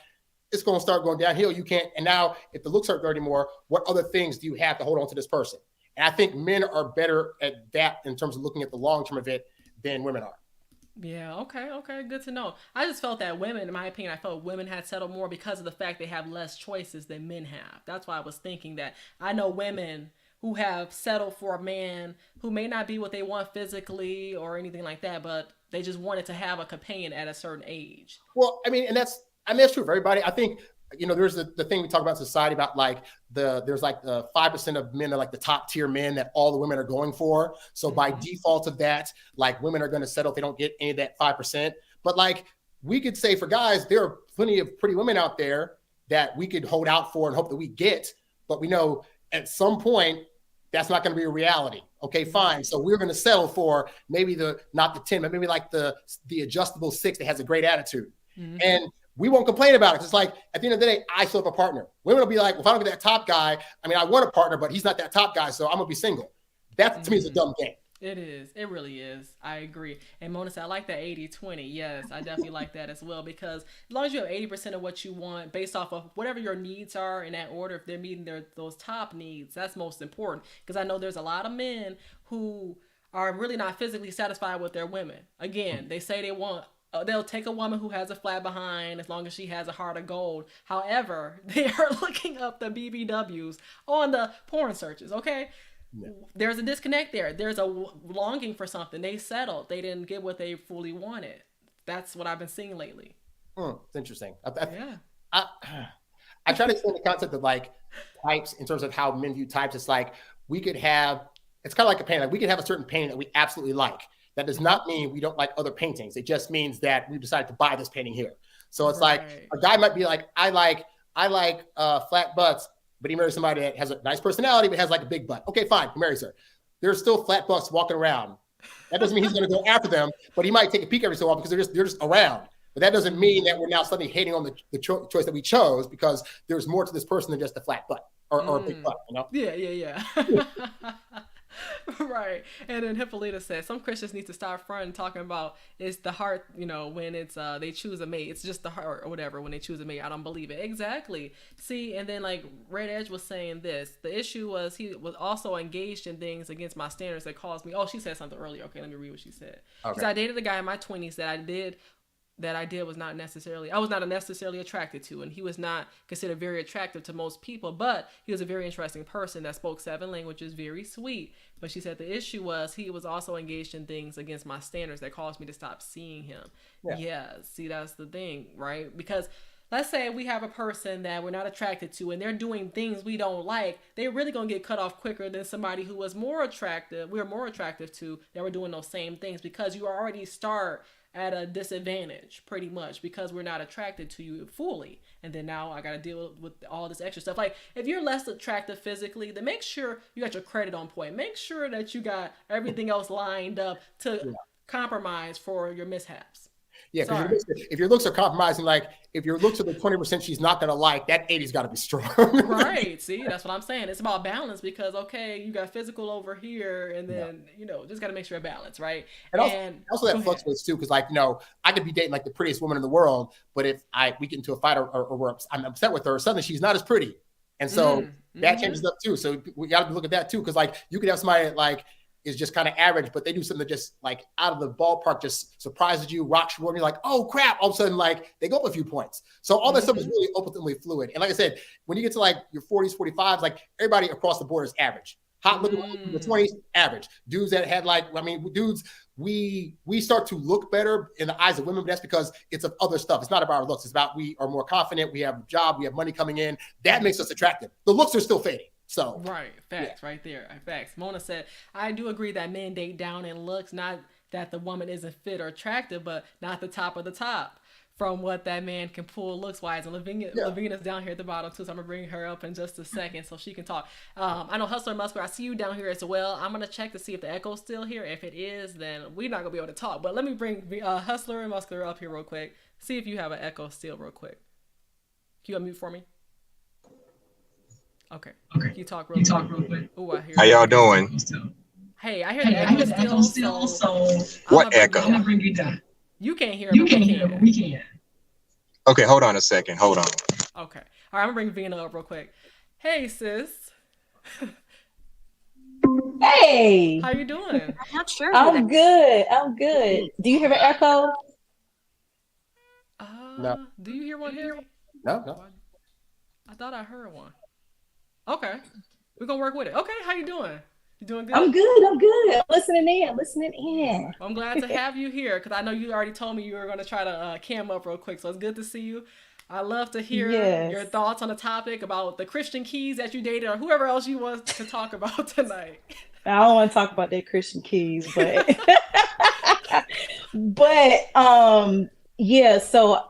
it's going to start going downhill. You can't. And now if the looks aren't there anymore, what other things do you have to hold on to this person? And I think men are better at that in terms of looking at the long-term of it than women are. Yeah, okay, good to know. I just felt that women, in my opinion, I felt women had settled more because of the fact they have less choices than men have. That's why I was thinking that. I know women who have settled for a man who may not be what they want physically or anything like that, but they just wanted to have a companion at a certain age. Well, that's true for everybody. I think, there's the thing we talk about in society about like there's like the 5% of men are like the top tier men that all the women are going for. So by default of that, like women are going to settle if they don't get any of that 5%. But like we could say for guys, there are plenty of pretty women out there that we could hold out for and hope that we get. But we know at some point that's not going to be a reality. Okay, fine. So we're going to settle for maybe not the 10, but maybe like the adjustable 6 that has a great attitude. Mm-hmm. And we won't complain about it. It's like at the end of the day, I still have a partner. Women will be like, well, if I don't get that top guy, I want a partner, but he's not that top guy, so I'm gonna be single. That to me is a dumb game. It is. It really is. I agree. And Mona said, I like that 80-20. Yes, I definitely like that as well, because as long as you have 80% of what you want based off of whatever your needs are in that order, if they're meeting those top needs, that's most important. Because I know there's a lot of men who are really not physically satisfied with their women. Again, they say they'll take a woman who has a flat behind as long as she has a heart of gold. However, they are looking up the BBWs on the porn searches, okay? Yeah. There's a disconnect there. There's a longing for something. They settled. They didn't get what they fully wanted. That's what I've been seeing lately. It's interesting. I try to explain the concept of like types in terms of how men view types. It's like it's kind of like a painting. Like we could have a certain painting that we absolutely like. That does not mean we don't like other paintings. It just means that we decided to buy this painting here. So it's like a guy might be like, I like flat butts, but he marries somebody that has a nice personality, but has like a big butt. Okay, fine, he marries her. There's still flat butts walking around. That doesn't mean he's going to go after them, but he might take a peek every so often because they're just around. But that doesn't mean that we're now suddenly hating on the choice that we chose, because there's more to this person than just a flat butt or a big butt. Yeah. Right. And then Hippolyta said some Christians need to start fronting talking about it's the heart, when it's they choose a mate. It's just the heart or whatever when they choose a mate. I don't believe it. Exactly. See, and then like Red Edge was saying this. The issue was he was also engaged in things against my standards that caused me. Oh, she said something earlier. Okay, let me read what she said. Because I dated a guy in my 20s that I was not necessarily attracted to, and he was not considered very attractive to most people, but he was a very interesting person that spoke 7 languages, very sweet. But she said the issue was he was also engaged in things against my standards that caused me to stop seeing him. Yeah, see, that's the thing, right? Because let's say we have a person that we're not attracted to and they're doing things we don't like, they're really going to get cut off quicker than somebody who was more attractive, we're more attractive to, that were doing those same things, because you already start at a disadvantage pretty much because we're not attracted to you fully. And then now I got to deal with all this extra stuff. Like if you're less attractive physically, then make sure you got your credit on point. Make sure that you got everything else lined up to compromise for your mishaps. Yeah, because if your looks are compromising, like if your looks are the 20% she's not going to like, that 80's got to be strong. Right. See, that's what I'm saying. It's about balance, because, okay, you got physical over here, and then, just got to make sure balance, right? And also that fluctuates too, because like, I could be dating like the prettiest woman in the world, but if we get into a fight or I'm upset with her, suddenly she's not as pretty. And so that changes up too. So we got to look at that too, because like you could have somebody that like is just kind of average, but they do something that just like out of the ballpark just surprises you, rocks you, and you're like, oh crap, all of a sudden like they go up a few points. So all that stuff is really ultimately fluid. And like I said, when you get to like your 40s, 45s, like everybody across the board is average. Hot looking in the 20s, average. Dudes that had dudes, we start to look better in the eyes of women, but that's because it's of other stuff. It's not about our looks. It's about we are more confident, we have a job, we have money coming in. That makes us attractive. The looks are still fading. So right, facts, right there, facts. Mona said, I do agree that men date down in looks, not that the woman isn't fit or attractive, but not the top of the top from what that man can pull looks wise. And Lavina's down here at the bottom too, so I'm gonna bring her up in just a second so she can talk. I know Hustler Muscular, I see you down here as well. I'm gonna check to see if the echo's still here. If it is, then we're not gonna be able to talk. But let me bring Hustler and Muscular up here real quick. See if you have an echo still real quick. Can you unmute for me? Okay. Can you talk real quick? Ooh, I hear How y'all doing? Hey, I hear the echo still. So what echo? I'm gonna bring you down. You can't hear it, but we can. Okay, hold on a second. Hold on. Okay. All right, I'm gonna bring Vina up real quick. Hey, sis. Hey, How you doing? I'm not sure who that I'm good. I'm good. Do you hear an echo? No, Do you hear one, Harry? no, no. I thought I heard one. Okay. We're gonna work with it. Okay, how you doing? You doing good? I'm good. I'm good. I'm listening in. Listening in. Well, I'm glad to have you here because I know you already told me you were going to try to cam up real quick. So it's good to see you. I love to hear Yes. your thoughts on the topic about the Christian Keys that you dated or whoever else you want to talk about tonight. I don't want to talk about that Christian Keys, but but yeah, so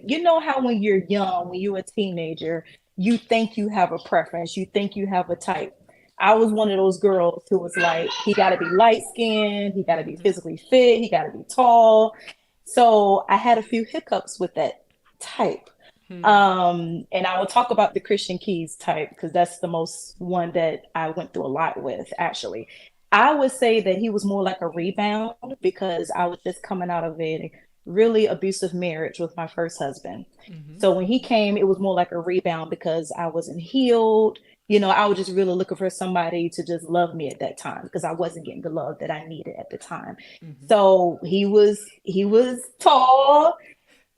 you know how when you're young, when you're a teenager, you think you have a preference, you think you have a type. I was one of those girls who was like, he got to be light skinned, he got to be physically fit, he got to be tall. So I had a few hiccups with that type. And I will talk about the Christian Keys type because that's the most one that I went through a lot with, actually. I would say that he was more like a rebound because I was just coming out of a really abusive marriage with my first husband. So when he came, it was more like a rebound because I wasn't healed. You know, I was just really looking for somebody to just love me at that time because I wasn't getting the love that I needed at the time. So he was tall.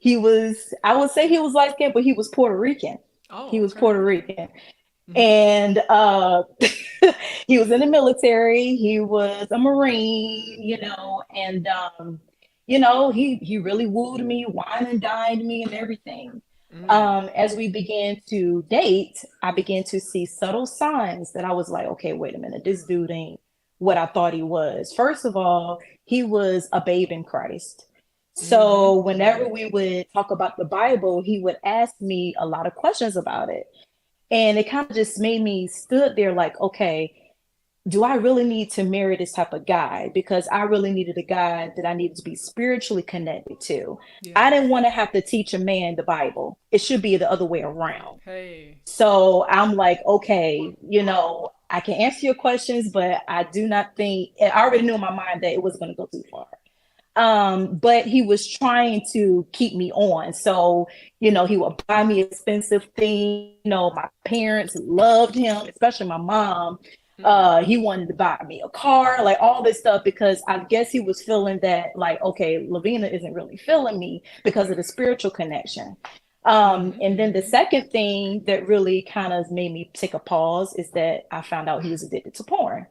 I would say he was light skinned, but he was Puerto Rican. Oh, He was okay. Puerto Rican. And he was in the military. He was a Marine, and he really wooed me, wine and dined me and everything. As we began to date, I began to see subtle signs that I was like, okay, wait a minute, this dude ain't what I thought he was. First of all, he was a babe in Christ. So whenever we would talk about the Bible, he would ask me a lot of questions about it. And it kind of just made me stood there like, okay, do I really need to marry this type of guy? Because I really needed a guy that I needed to be spiritually connected to. I didn't want to have to teach a man the Bible. It should be the other way around. Hey. So I'm like, okay, I can answer your questions, but I do not think, I already knew in my mind that it wasn't going to go too far. But he was trying to keep me on. So, he would buy me expensive things. My parents loved him, especially my mom. He wanted to buy me a car, like all this stuff, because I guess he was feeling that, like, okay, Lavina isn't really feeling me because of the spiritual connection. And then the second thing that really kind of made me take a pause is that I found out he was addicted to porn.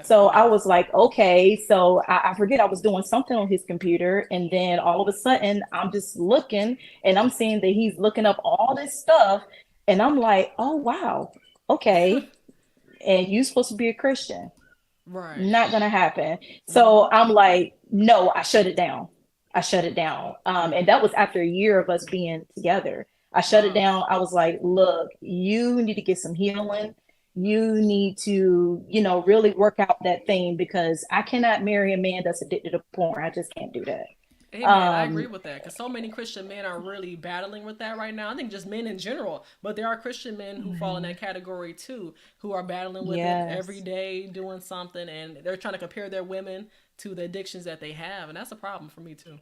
So I was like, okay, so I forget I was doing something on his computer. And then all of a sudden I'm just looking and I'm seeing that he's looking up all this stuff. And I'm like, oh, wow. Okay. And you're supposed to be a Christian. Right. Not going to happen. So I'm like, no, I shut it down. And that was after a year of us being together. I shut it down. I was like, look, you need to get some healing. You need to, really work out that thing because I cannot marry a man that's addicted to porn. I just can't do that. Hey man, I agree with that because so many Christian men are really battling with that right now. I think just men in general, but there are Christian men who fall in that category too, who are battling with it every day, doing something, and they're trying to compare their women to the addictions that they have, and that's a problem for me too.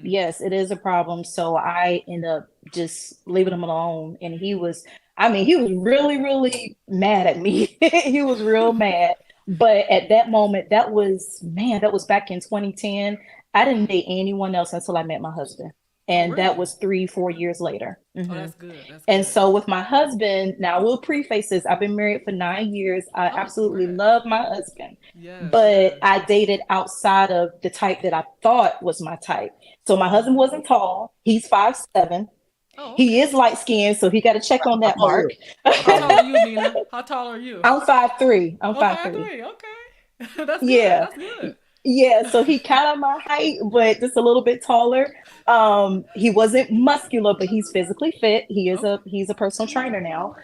Yes, it is a problem. So I end up just leaving him alone, and he was really, really mad at me. He was real mad. But at that moment, that was back in 2010. I didn't date anyone else until I met my husband. And that was 3-4 years later. Oh, that's good. And so with my husband, now I will preface this. I've been married for 9 years. I absolutely love my husband. But I dated outside of the type that I thought was my type. So my husband wasn't tall. He's 5'7". Oh, okay. He is light skinned, so he got to check on that mark. How tall are you, Nina? How tall are you? I'm 5'3". I'm 5'3". 5'3". Okay. That's good. Yeah. That's good. Yeah, so he kind of my height, but just a little bit taller. He wasn't muscular, but he's physically fit. He's a personal trainer now.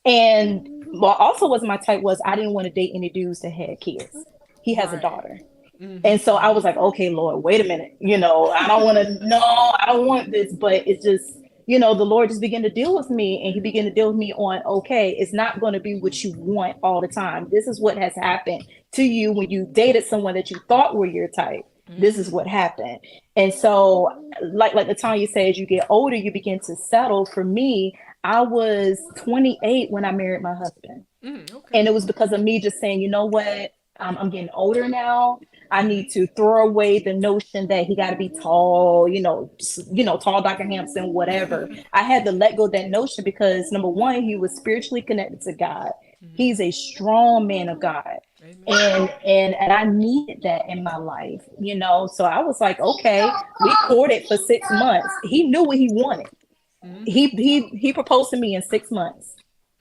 And what also was my type was I didn't want to date any dudes that had kids. He has a daughter. And so I was like, okay, Lord, wait a minute. I don't want this, but it's just, the Lord just began to deal with me, and he began to deal with me on, okay, it's not going to be what you want all the time. This is what has happened to you when you dated someone that you thought were your type. This is what happened. And so, like the time you say, as you get older, you begin to settle. For me, I was 28 when I married my husband. Okay. And it was because of me just saying, you know what? I'm getting older now. I need to throw away the notion that he got to be tall, tall Dr. Hampson, whatever. I had to let go of that notion because number one, he was spiritually connected to God. He's a strong man of God. And I needed that in my life, So I was like, okay, we courted for 6 months. He knew what he wanted. He proposed to me in 6 months.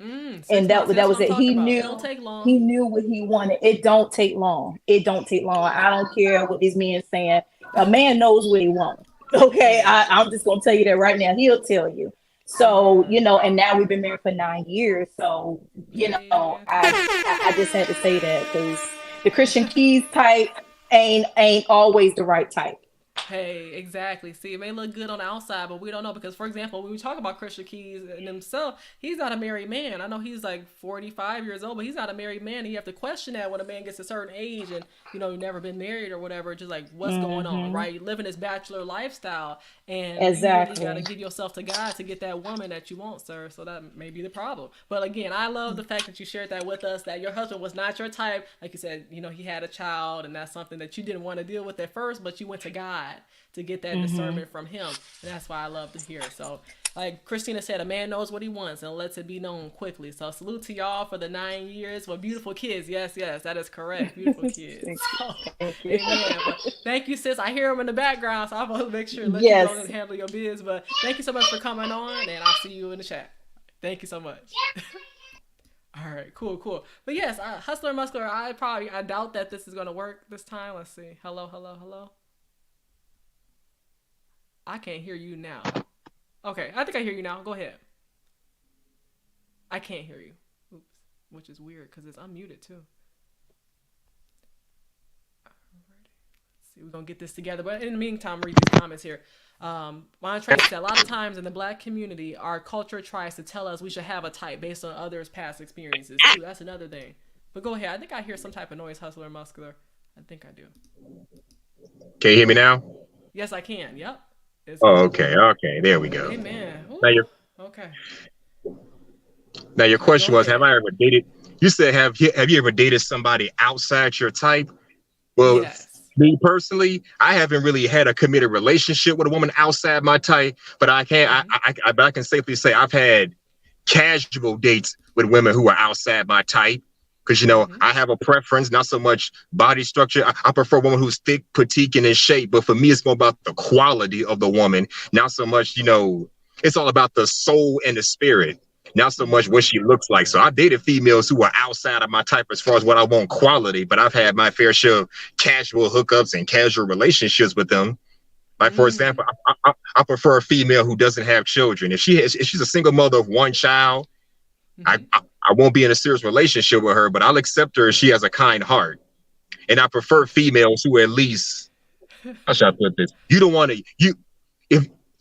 And that was it. He knew what he wanted. It don't take long. I don't care what these men saying. A man knows what he wants. Okay, I'm just gonna tell you that right now. He'll tell you. So and now we've been married for 9 years. So I just had to say that because the Christian Keys type ain't always the right type. Hey, exactly. See, it may look good on the outside, but we don't know because, for example, when we talk about Christian Keys and himself, he's not a married man. I know he's like 45 years old, but he's not a married man. And you have to question that when a man gets a certain age and, you've never been married or whatever, just like what's going on, right? Living this bachelor lifestyle. And exactly. You really got to give yourself to God to get that woman that you want, sir. So that may be the problem. But again, I love the fact that you shared that with us, that your husband was not your type. Like you said, he had a child and that's something that you didn't want to deal with at first, but you went to God to get that discernment from him. And that's why I love to hear. So like Christina said, a man knows what he wants and lets it be known quickly. So salute to y'all for the 9 years with beautiful kids. Yes, that is correct. Beautiful kids. So, amen. But thank you, sis. I hear them in the background, so I'm going to make sure to let you go and handle your biz. But thank you so much for coming on, and I'll see you in the chat. Thank you so much. All right, cool. But yes, Hustler Muscular, I doubt that this is going to work this time. Let's see. Hello. I can't hear you now. Okay, I think I hear you now. Go ahead. I can't hear you. Oops, which is weird because it's unmuted too. Let's see, we're going to get this together. But in the meantime, read these comments here. Juan Tracy said, a lot of times in the Black community, our culture tries to tell us we should have a type based on others' past experiences too. That's another thing. But go ahead. I think I hear some type of noise, Hustler Muscular. I think I do. Can you hear me now? Yes, I can. Yep. Okay. There we go. Amen. Okay. Now your question was, have I ever dated? You said, have you ever dated somebody outside your type? Well, yes. Me personally, I haven't really had a committed relationship with a woman outside my type, but I can safely say I've had casual dates with women who are outside my type. Because, I have a preference, not so much body structure. I prefer a woman who's thick, petite, and in shape. But for me, it's more about the quality of the woman. Not so much, it's all about the soul and the spirit. Not so much what she looks like. So I've dated females who are outside of my type as far as what I want quality. But I've had my fair share of casual hookups and casual relationships with them. Like, for example, I prefer a female who doesn't have children. If she's a single mother of one child, I won't be in a serious relationship with her, but I'll accept her if she has a kind heart. And I prefer females who at least, how should I put this? You don't want to,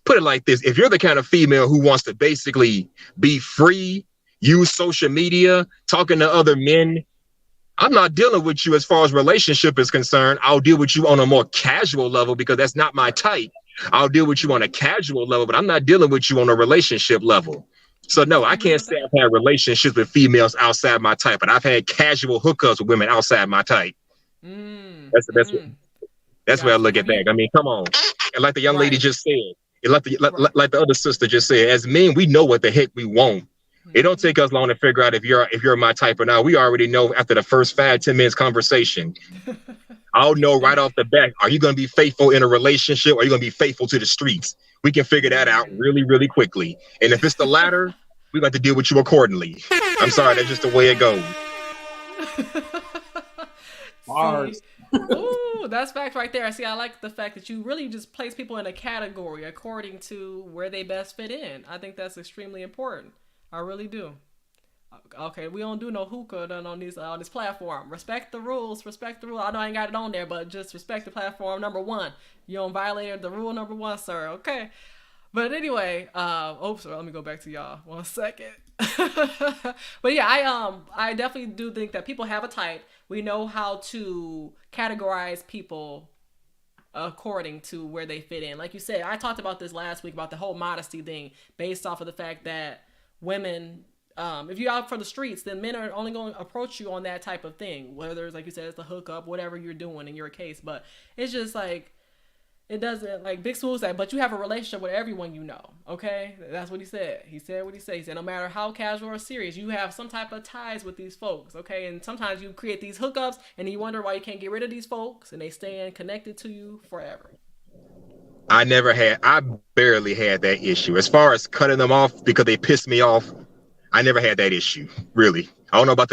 put it like this. If you're the kind of female who wants to basically be free, use social media, talking to other men, I'm not dealing with you as far as relationship is concerned. I'll deal with you on a more casual level because that's not my type. I'll deal with you on a casual level, but I'm not dealing with you on a relationship level. So no, I can't say I've had relationships with females outside my type, but I've had casual hookups with women outside my type. That's the way I look at that. I mean, come on. And like the young lady just said, like the other sister just said, as men, we know what the heck we want. It don't take us long to figure out if you're my type or not. We already know after the first 5-10 minutes conversation. I'll know right off the bat, are you going to be faithful in a relationship or are you going to be faithful to the streets? We can figure that out really, really quickly. And if it's the latter, we got to deal with you accordingly. I'm sorry, that's just the way it goes. Bars. Ooh, that's facts right there. See, I like the fact that you really just place people in a category according to where they best fit in. I think that's extremely important. I really do. Okay, we don't do no hookah on this platform. Respect the rules. I know I ain't got it on there, but just respect the platform. Number one, you don't violate the rule number one, sir. Okay. But anyway, let me go back to y'all 1 second. But yeah, I definitely do think that people have a type. We know how to categorize people according to where they fit in. Like you said, I talked about this last week about the whole modesty thing based off of the fact that women, if you're out for the streets, then men are only going to approach you on that type of thing, whether it's like you said, it's the hookup, whatever you're doing in your case. But it's just like, it doesn't, like Big Smooth said, but you have a relationship with everyone you know, okay? That's what he said. He said what he said. He said no matter how casual or serious, you have some type of ties with these folks, okay? And sometimes you create these hookups and you wonder why you can't get rid of these folks, and they stay connected to you forever. I barely had that issue. As far as cutting them off because they pissed me off, I never had that issue, really. I don't know about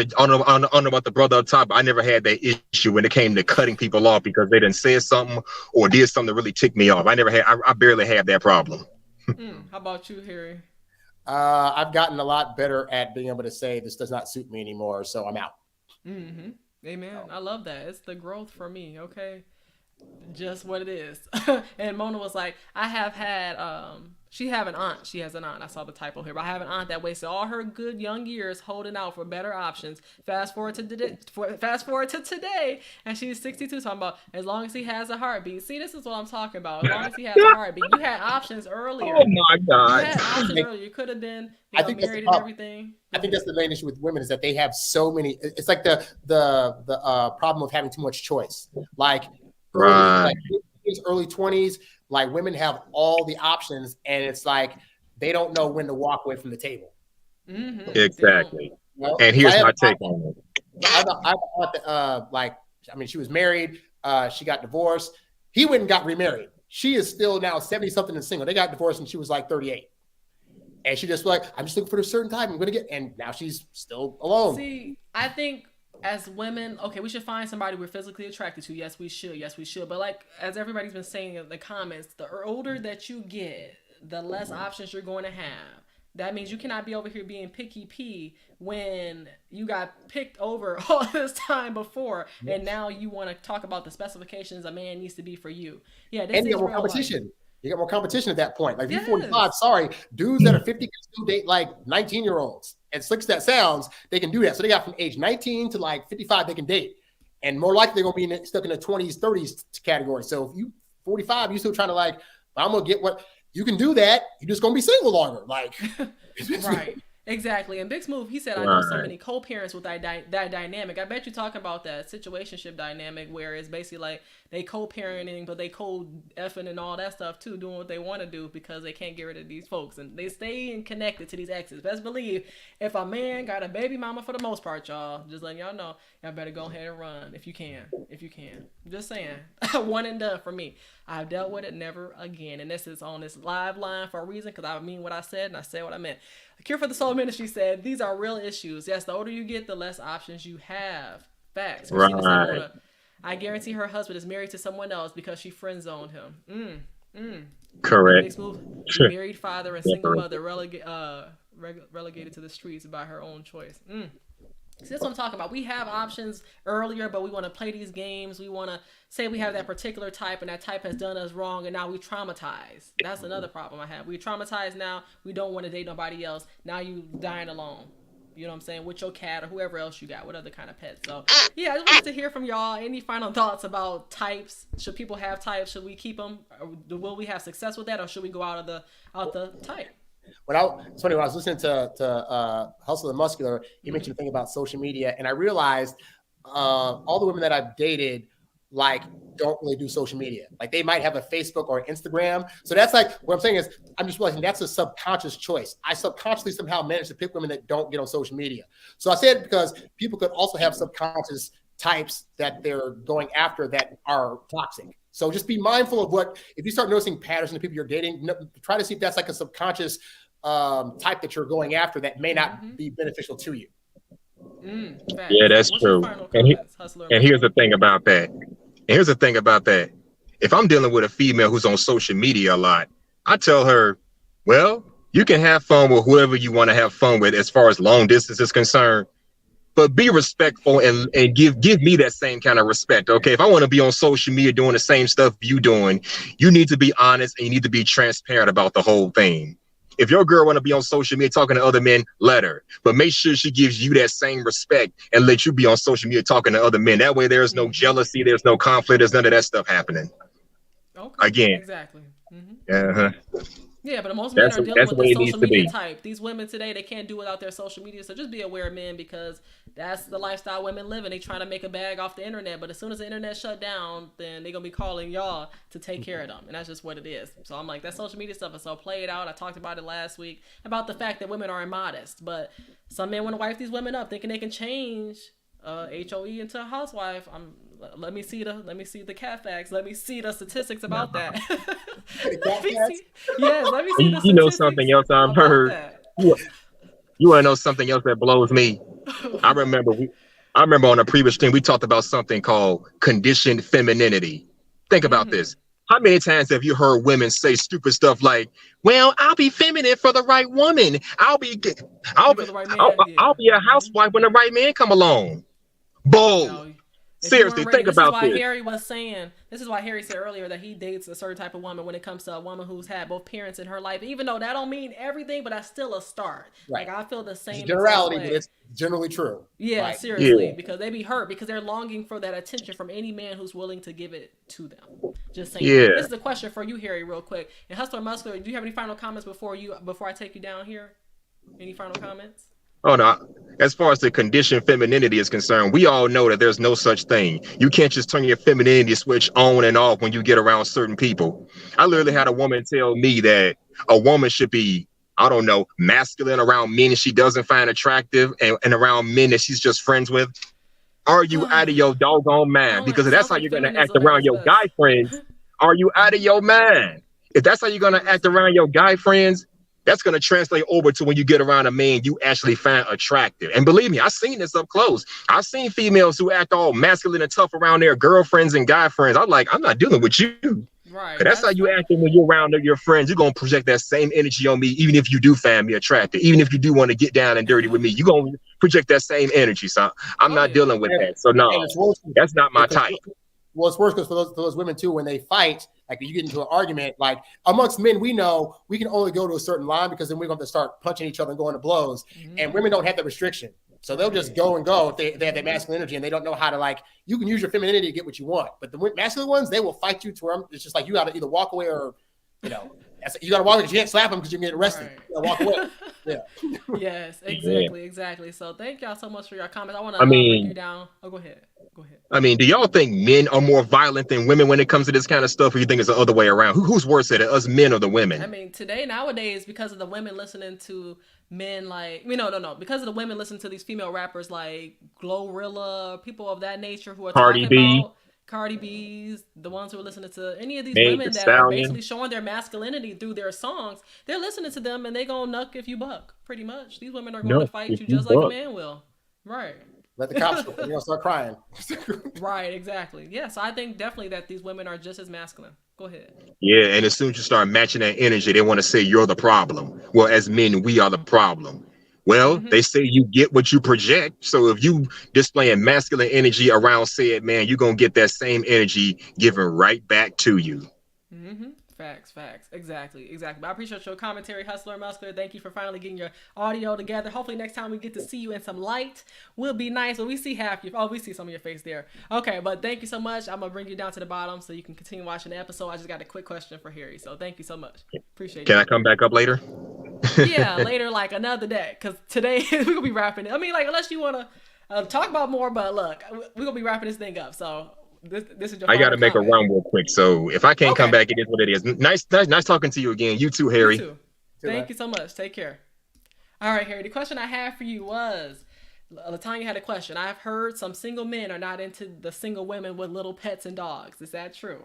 the brother up top, but I never had that issue when it came to cutting people off because they didn't say something or did something that really ticked me off. I barely had that problem. How about you, Harry? I've gotten a lot better at being able to say this does not suit me anymore, so I'm out. Mm-hmm. Amen. I love that. It's the growth for me, okay? Just what it is. And Mona was like, I have had she has an aunt. I saw the typo here, but I have an aunt that wasted all her good young years holding out for better options. Fast forward to today, and she's 62. Talking about as long as he has a heartbeat. See, this is what I'm talking about. As long as he has a heartbeat, you had options earlier. Oh my God! You had options earlier. You could have been, married and everything. I think that's the main issue with women is that they have so many. It's like the problem of having too much choice. Like early 20s, like women have all the options, and it's like they don't know when to walk away from the table. Mm-hmm. Exactly. And here's my take on it. She was married. She got divorced. He went and got remarried. She is still now 70 something and single. They got divorced and she was like 38. And she just like, I'm just looking for a certain type I'm going to get. And now she's still alone. See, I think as women, okay, we should find somebody we're physically attracted to. Yes, we should. But like, as everybody's been saying in the comments, the older that you get, the less options you're going to have. That means you cannot be over here being picky P when you got picked over all this time before, and now you want to talk about the specifications a man needs to be for you. Yeah, this and you is got more competition. Life. You got more competition at that point. Like, you're 45, sorry, dudes that are 50 can still date like 19-year-olds. As slick as that sounds, they can do that. So they got from age 19 to like 55, they can date. And more likely they're going to be stuck in the 20s, 30s category. So if you 45, you still trying to like, I'm going to get what you can do that. You're just going to be single longer. Like, right. Exactly. And Big Smooth, he said, I know so many co-parents with that dynamic. I bet you talking about that situationship dynamic where it's basically like they co-parenting, but they co-effing and all that stuff too, doing what they want to do because they can't get rid of these folks. And they stay connected to these exes. Best believe if a man got a baby mama for the most part, y'all, just letting y'all know, y'all better go ahead and run if you can. Just saying. One and done for me. I've dealt with it, never again. And this is on this live line for a reason because I mean what I said and I said what I meant. Cure for the Soul Ministry said, these are real issues. Yes, the older you get, the less options you have. Facts. Right. I guarantee her husband is married to someone else because she friend zoned him. Correct. Married father and single mother relegated to the streets by her own choice. See, that's what I'm talking about. We have options earlier, but we want to play these games. We want to say we have that particular type, and that type has done us wrong, and now we traumatize. That's another problem I have. We traumatized now. We don't want to date nobody else. Now you dying alone. You know what I'm saying? With your cat or whoever else you got. What other kind of pets? So, yeah, I just wanted to hear from y'all. Any final thoughts about types? Should people have types? Should we keep them? Or will we have success with that, or should we go out the type? It's funny, when I was listening to Hustle the Muscular, he mentioned a thing about social media, and I realized all the women that I've dated like don't really do social media. Like, they might have a Facebook or Instagram. So that's like, what I'm saying is, I'm just realizing that's a subconscious choice. I subconsciously somehow manage to pick women that don't get on social media. So I said it because people could also have subconscious types that they're going after that are toxic. So just be mindful of if you start noticing patterns in the people you're dating, try to see if that's like a subconscious type that you're going after that may not be beneficial to you. Yeah, that's true. And here's the thing about that. If I'm dealing with a female who's on social media a lot, I tell her, well, you can have fun with whoever you want to have fun with as far as long distance is concerned. But be respectful and give me that same kind of respect, okay? If I want to be on social media doing the same stuff you doing, you need to be honest and you need to be transparent about the whole thing. If your girl want to be on social media talking to other men, let her. But make sure she gives you that same respect and let you be on social media talking to other men. That way there's no jealousy, there's no conflict, there's none of that stuff happening. Okay. Again. Exactly. Mm-hmm. Uh-huh. Yeah, but most men are dealing with the way the it needs social to media be. type. These women today, they can't do without their social media. So just be aware, men, because that's the lifestyle women live in. They trying to make a bag off the internet, but as soon as the internet shut down, then they're gonna be calling y'all to take care of them, and that's just what it is. So I'm like, that social media stuff is so played out. I talked about it last week about the fact that women are immodest, but some men want to wipe these women up, thinking they can change HOE into a housewife. Let me see the cat facts. Let me see the statistics about that. let me see, let me see the You know statistics something else I've about heard. that. You want to know something else that blows me? I remember on a previous stream we talked about something called conditioned femininity. Think about this. How many times have you heard women say stupid stuff like, "Well, I'll be feminine for the right woman. I'll be a housewife when the right man come along." Bull. No, if you Seriously, weren't ready, think about this. This is why Harry said earlier that he dates a certain type of woman when it comes to a woman who's had both parents in her life. Even though that don't mean everything, but that's still a start. Right. Like I feel the same. It's generality, but it's generally true. Yeah, right? Seriously, because they be hurt because they're longing for that attention from any man who's willing to give it to them. Just saying. Yeah. This is a question for you, Harry, real quick. And Hustler Muscular, do you have any final comments before I take you down here? Any final comments? Oh no. As far as the conditioned femininity is concerned, we all know that there's no such thing. You can't just turn your femininity switch on and off when you get around certain people. I literally had a woman tell me that a woman should be, I don't know, masculine around men she doesn't find attractive and around men that she's just friends with. Are you out of your doggone mind? Because if that's how you're going to act around your guy friends, are you out of your mind? If that's how you're going to act around your guy friends, that's going to translate over to when you get around a man you actually find attractive. And believe me, I've seen this up close. I've seen females who act all masculine and tough around their girlfriends and guy friends. I'm like, I'm not dealing with you. Right. That's how you acting when you're around your friends. You're going to project that same energy on me, even if you do find me attractive. Even if you do want to get down and dirty with me, you're going to project that same energy. So I'm not dealing with that. So no, that's not my type. Well, it's worse because for those women too, when they fight, like you get into an argument, like amongst men, we know we can only go to a certain line because then we're going to start punching each other and going to blows. And women don't have that restriction. So they'll just go and go if they have that masculine energy and they don't know how to, like, you can use your femininity to get what you want. But the masculine ones, they will fight you to where it's just like you got to either walk away or, you know, you got to walk away because you can't slap them because you're getting arrested. Right. You got to walk away. Yeah. Yes, exactly. So thank y'all so much for your comments. I want to bring you down. Oh, go ahead. I mean, do y'all think men are more violent than women when it comes to this kind of stuff, or you think it's the other way around? Who's worse at it, us men or the women? I mean, nowadays, because of the women listening to men like, because of the women listening to these female rappers like Glorilla, people of that nature who are talking about Cardi B's, the ones who are listening to any of these women that are basically showing their masculinity through their songs, they're listening to them and they gonna nuck if you buck, pretty much. These women are going to fight you just like a man will. Right. Let the cops go. You're going to start crying. Right, exactly. Yeah, so I think definitely that these women are just as masculine. Go ahead. Yeah, and as soon as you start matching that energy, they want to say you're the problem. Well, as men, we are the problem. Well, they say you get what you project. So if you displaying masculine energy around said man, you're going to get that same energy given right back to you. Facts. Exactly. But I appreciate your commentary, Hustler Muscular. Thank you for finally getting your audio together. Hopefully next time we get to see you in some light will be nice. But we see we see some of your face there. Okay, but thank you so much. I'm going to bring you down to the bottom so you can continue watching the episode. I just got a quick question for Harry. So thank you so much. Appreciate it. Can I come back up later? Yeah, later, like another day. Because today we're going to be wrapping it. I mean, like, unless you want to talk about more, but look, we're going to be wrapping this thing up. So this is your I got to make a run real quick. So if I can't come back, it is what it is. Nice talking to you again. You too, Harry. You too. Thank you so much. Take care. All right, Harry. The question I had for you was, LaTanya had a question. I've heard some single men are not into the single women with little pets and dogs. Is that true?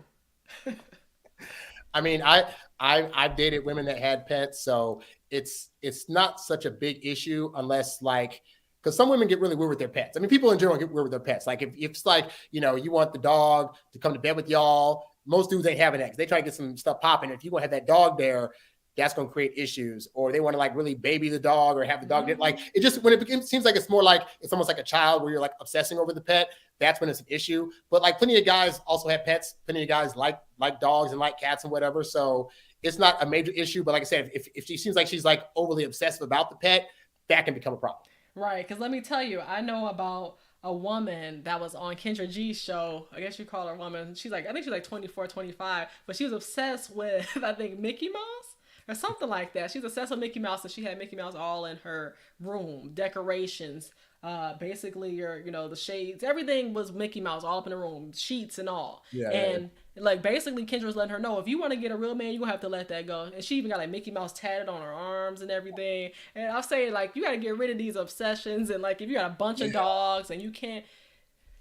I mean, I've dated women that had pets, so it's not such a big issue unless like. Because some women get really weird with their pets. I mean, people in general get weird with their pets. Like if it's like, you know, you want the dog to come to bed with y'all. Most dudes ain't having that because they try to get some stuff popping. If you want to have that dog there, that's going to create issues. Or they want to like really baby the dog or have the dog. Like it just, when it seems like it's more like, it's almost like a child where you're like obsessing over the pet. That's when it's an issue. But like plenty of guys also have pets. Plenty of guys like dogs and like cats and whatever. So it's not a major issue. But like I said, if she seems like she's like overly obsessive about the pet, that can become a problem. Right, because let me tell you, I know about a woman that was on Kendra G's show. I guess you call her a woman. She's like, I think she's like 24, 25, but she was obsessed with, I think, Mickey Mouse or something like that. She's obsessed with Mickey Mouse, and she had Mickey Mouse all in her room, decorations, basically your, the shades, everything was Mickey Mouse all up in the room, sheets and all. And like basically Kendra was letting her know, if you want to get a real man, you're gonna have to let that go. And she even got like Mickey Mouse tatted on her arms and everything. And I'll say, like, you got to get rid of these obsessions. And like, if you got a bunch of dogs and you can't,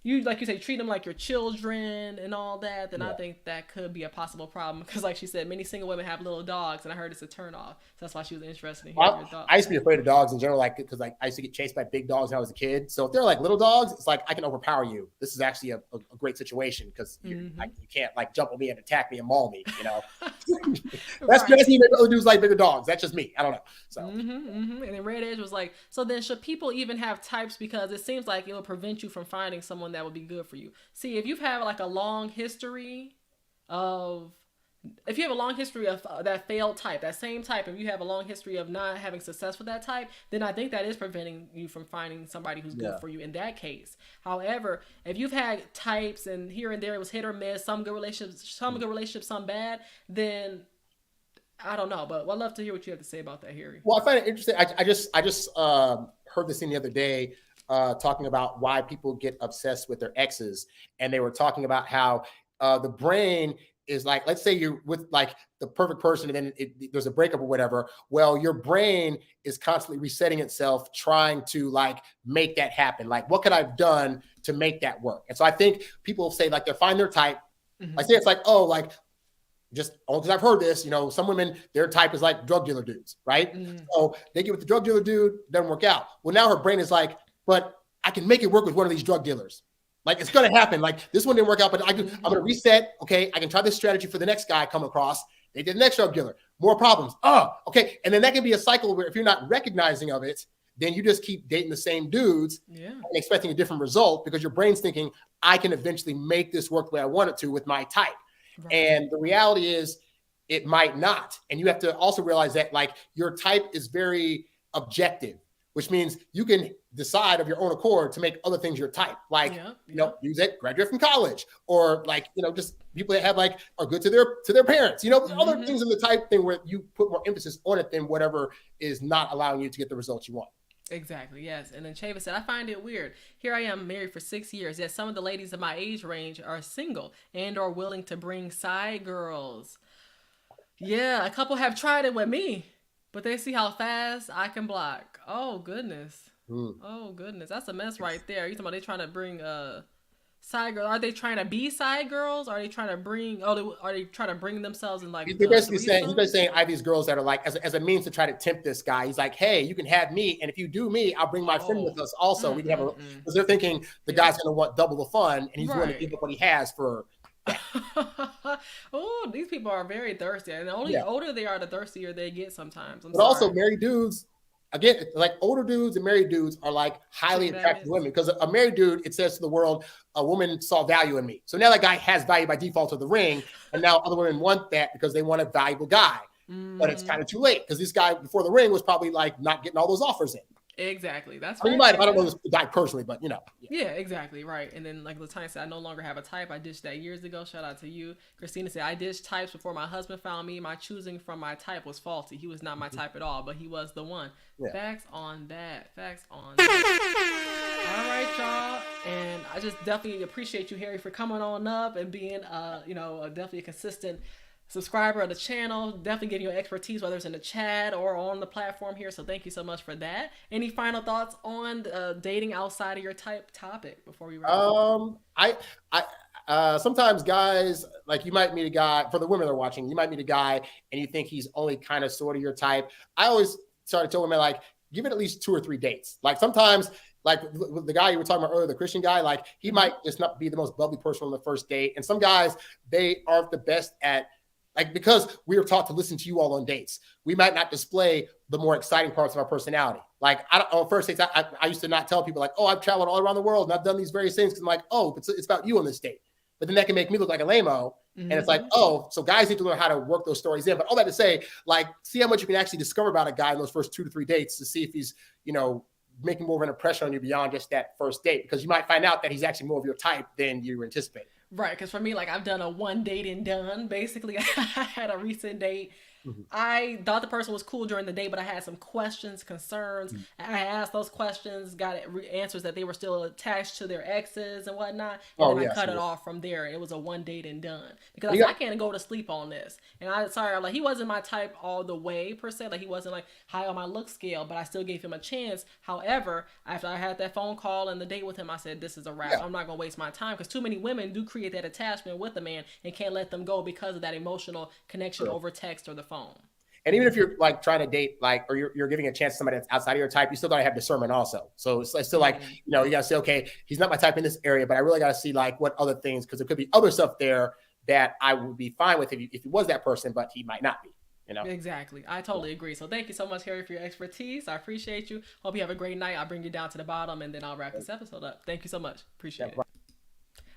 like you say, treat them like your children and all that, then I think that could be a possible problem. Because like she said, many single women have little dogs, and I heard it's a turn off. So that's why she was interested in hearing your dog. I used to be afraid of dogs in general, like, because like I used to get chased by big dogs when I was a kid. So if they're like little dogs, it's like I can overpower you. This is actually a great situation because you can't like jump on me and attack me and maul me. That's me. Other dudes like bigger dogs. That's just me. I don't know. So And then Red Edge was like, so then should people even have types, because it seems like it will prevent you from finding someone that would be good for you. See, if you've had like a long history of that failed type, that same type, if you have a long history of not having success with that type, then I think that is preventing you from finding somebody who's good for you in that case. However, if you've had types and here and there it was hit or miss, some good relationships, some bad, then I don't know, but I'd love to hear what you have to say about that, Harry. Well, I find it interesting. I just heard this thing the other day, talking about why people get obsessed with their exes, and they were talking about how the brain is like, let's say you're with like the perfect person, and then there's a breakup or whatever. Well, your brain is constantly resetting itself, trying to like make that happen. Like, what could I have done to make that work? And so I think people say like they find their type. I say it's like, oh, like, just because I've heard this, some women, their type is like drug dealer dudes, right? So they get with the drug dealer dude, doesn't work out. Well, now her brain is like, but I can make it work with one of these drug dealers. Like, it's going to happen. Like, this one didn't work out, but I'm going to reset. Okay, I can try this strategy for the next guy I come across. They did the next drug dealer. More problems. Oh, okay. And then that can be a cycle where if you're not recognizing of it, then you just keep dating the same dudes and expecting a different result because your brain's thinking, I can eventually make this work the way I want it to with my type. Right. And the reality is it might not. And you have to also realize that like your type is very objective, which means you can decide of your own accord to make other things your type. Like, use it, graduate from college, or like, just people that have like are good to their parents, other things in the type thing where you put more emphasis on it than whatever is not allowing you to get the results you want. Exactly, yes. And then Chava said, I find it weird. Here I am married for 6 years, yet some of the ladies of my age range are single and are willing to bring side girls. Yeah, a couple have tried it with me, but they see how fast I can block. Oh, goodness. Oh, goodness. That's a mess right there. You talking about they trying to bring side girls? Are they trying to be side girls? Are they trying to bring? Are they trying to bring themselves in like? He's basically saying I have these girls that are like as a means to try to tempt this guy. He's like, hey, you can have me, and if you do me, I'll bring my friend with us also. We can have because they're thinking the guy's going to want double the fun, and he's willing to give up what he has for. Oh, these people are very thirsty, and the only older they are, the thirstier they get sometimes. Also, married dudes. Again, like older dudes and married dudes are like highly attractive women because a married dude, it says to the world, a woman saw value in me. So now that guy has value by default to the ring. And now other women want that because they want a valuable guy. But it's kind of too late because this guy before the ring was probably like not getting all those offers in. Exactly. That's right. I don't know this guy personally, but Yeah, exactly. Right. And then like Latanya said, I no longer have a type. I ditched that years ago. Shout out to you. Christina said, I ditched types before my husband found me. My choosing from my type was faulty. He was not my type at all, but he was the one. Yeah. Facts on that. All right, y'all. And I just definitely appreciate you, Harry, for coming on up and being, definitely a consistent subscriber of the channel, definitely giving your expertise, whether it's in the chat or on the platform here. So thank you so much for that. Any final thoughts on dating outside of your type topic before we wrap up? I sometimes guys, like you might meet a guy, for the women that are watching, you might meet a guy and you think he's only kind of sort of your type. I always try to tell women, like, give it at least 2 or 3 dates. Like sometimes, like the guy you were talking about earlier, the Christian guy, like he might just not be the most bubbly person on the first date. And some guys, they aren't the best at, like, because we were taught to listen to you all on dates, we might not display the more exciting parts of our personality. Like, on first dates, I used to not tell people, like, oh, I've traveled all around the world and I've done these various things. Because I'm like, oh, it's about you on this date. But then that can make me look like a lame-o. And it's like, oh, so guys need to learn how to work those stories in. But all that to say, like, see how much you can actually discover about a guy in those first 2 to 3 dates to see if he's, making more of an impression on you beyond just that first date, because you might find out that he's actually more of your type than you anticipated. Right, because for me, like, I've done a one date and done. Basically, I had a recent date. I thought the person was cool during the day, but I had some questions, concerns. I asked those questions, got answers that they were still attached to their exes and whatnot, and then I cut it off from there. It was a one date and done, because I can't go to sleep on this. And like, he wasn't my type all the way per se. Like, he wasn't like high on my look scale, but I still gave him a chance. However, after I had that phone call and the date with him, I said, this is a wrap. I'm not gonna waste my time, because too many women do create that attachment with a man and can't let them go because of that emotional connection over text or the phone. And even if you're like trying to date, like, or you're giving a chance to somebody that's outside of your type, you still gotta have discernment also. So it's still like, you know, you gotta say, okay, he's not my type in this area, but I really gotta see like what other things, because there could be other stuff there that I would be fine with if he was that person, but he might not be. You know? Exactly. I totally agree. So thank you so much, Harry, for your expertise. I appreciate you. Hope you have a great night. I'll bring you down to the bottom, and then I'll wrap this episode up. Thank you so much. Appreciate it.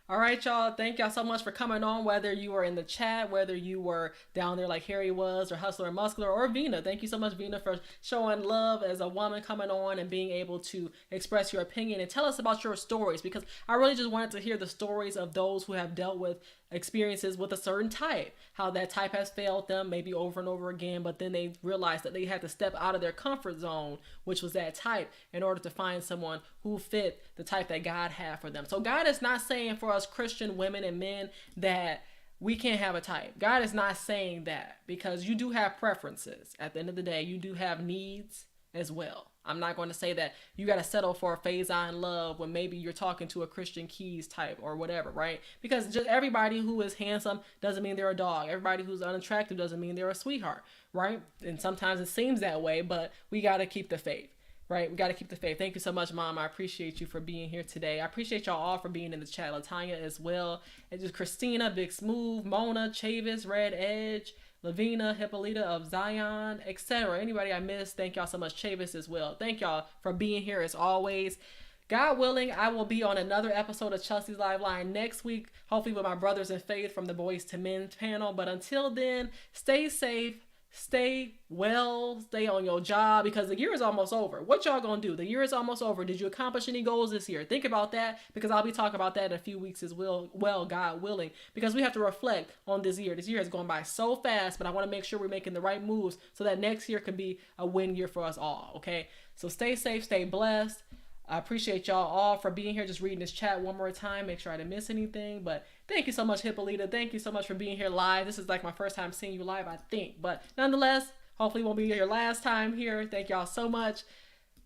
All right, y'all. Thank y'all so much for coming on, whether you were in the chat, whether you were down there like Harry was, or Hustler and Muscular, or Vina. Thank you so much, Vina, for showing love as a woman coming on and being able to express your opinion and tell us about your stories, because I really just wanted to hear the stories of those who have dealt with experiences with a certain type, how that type has failed them maybe over and over again, but then they realized that they had to step out of their comfort zone, which was that type, in order to find someone who fit the type that God had for them. So God is not saying for us Christian women and men that we can't have a type. God is not saying that, because you do have preferences. At the end of the day, you do have needs as well. I'm not going to say that you got to settle for a Faison Love when maybe you're talking to a Christian Keys type or whatever, right? Because just everybody who is handsome doesn't mean they're a dog. Everybody who's unattractive doesn't mean they're a sweetheart, right? And sometimes it seems that way, but we got to keep the faith, right? We got to keep the faith. Thank you so much, Mom. I appreciate you for being here today. I appreciate y'all all for being in the chat. Latanya as well. And just Christina, Big Smooth, Mona, Chavis, Red Edge, Lavina, Hippolyta of Zion, etc. Anybody I missed, thank y'all so much. Chavis as well. Thank y'all for being here as always. God willing, I will be on another episode of Chelsea's Live Line next week, hopefully with my brothers in faith from the Boys to Men panel. But until then, stay safe, stay well, stay on your job, because the year is almost over. What y'all gonna do? The year is almost over. Did you accomplish any goals this year? Think about that, because I'll be talking about that in a few weeks as well, God willing, because we have to reflect on this year. This year is going by so fast, but I want to make sure we're making the right moves so that next year can be a win year for us all, okay? So stay safe, stay blessed. I appreciate y'all all for being here. Just reading this chat one more time, make sure I didn't miss anything. But thank you so much, Hippolyta. Thank you so much for being here live. This is like my first time seeing you live, I think. But nonetheless, hopefully it won't be your last time here. Thank y'all so much.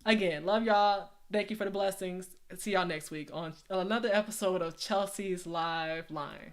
Again, love y'all. Thank you for the blessings. See y'all next week on another episode of Chelsea's Live Line.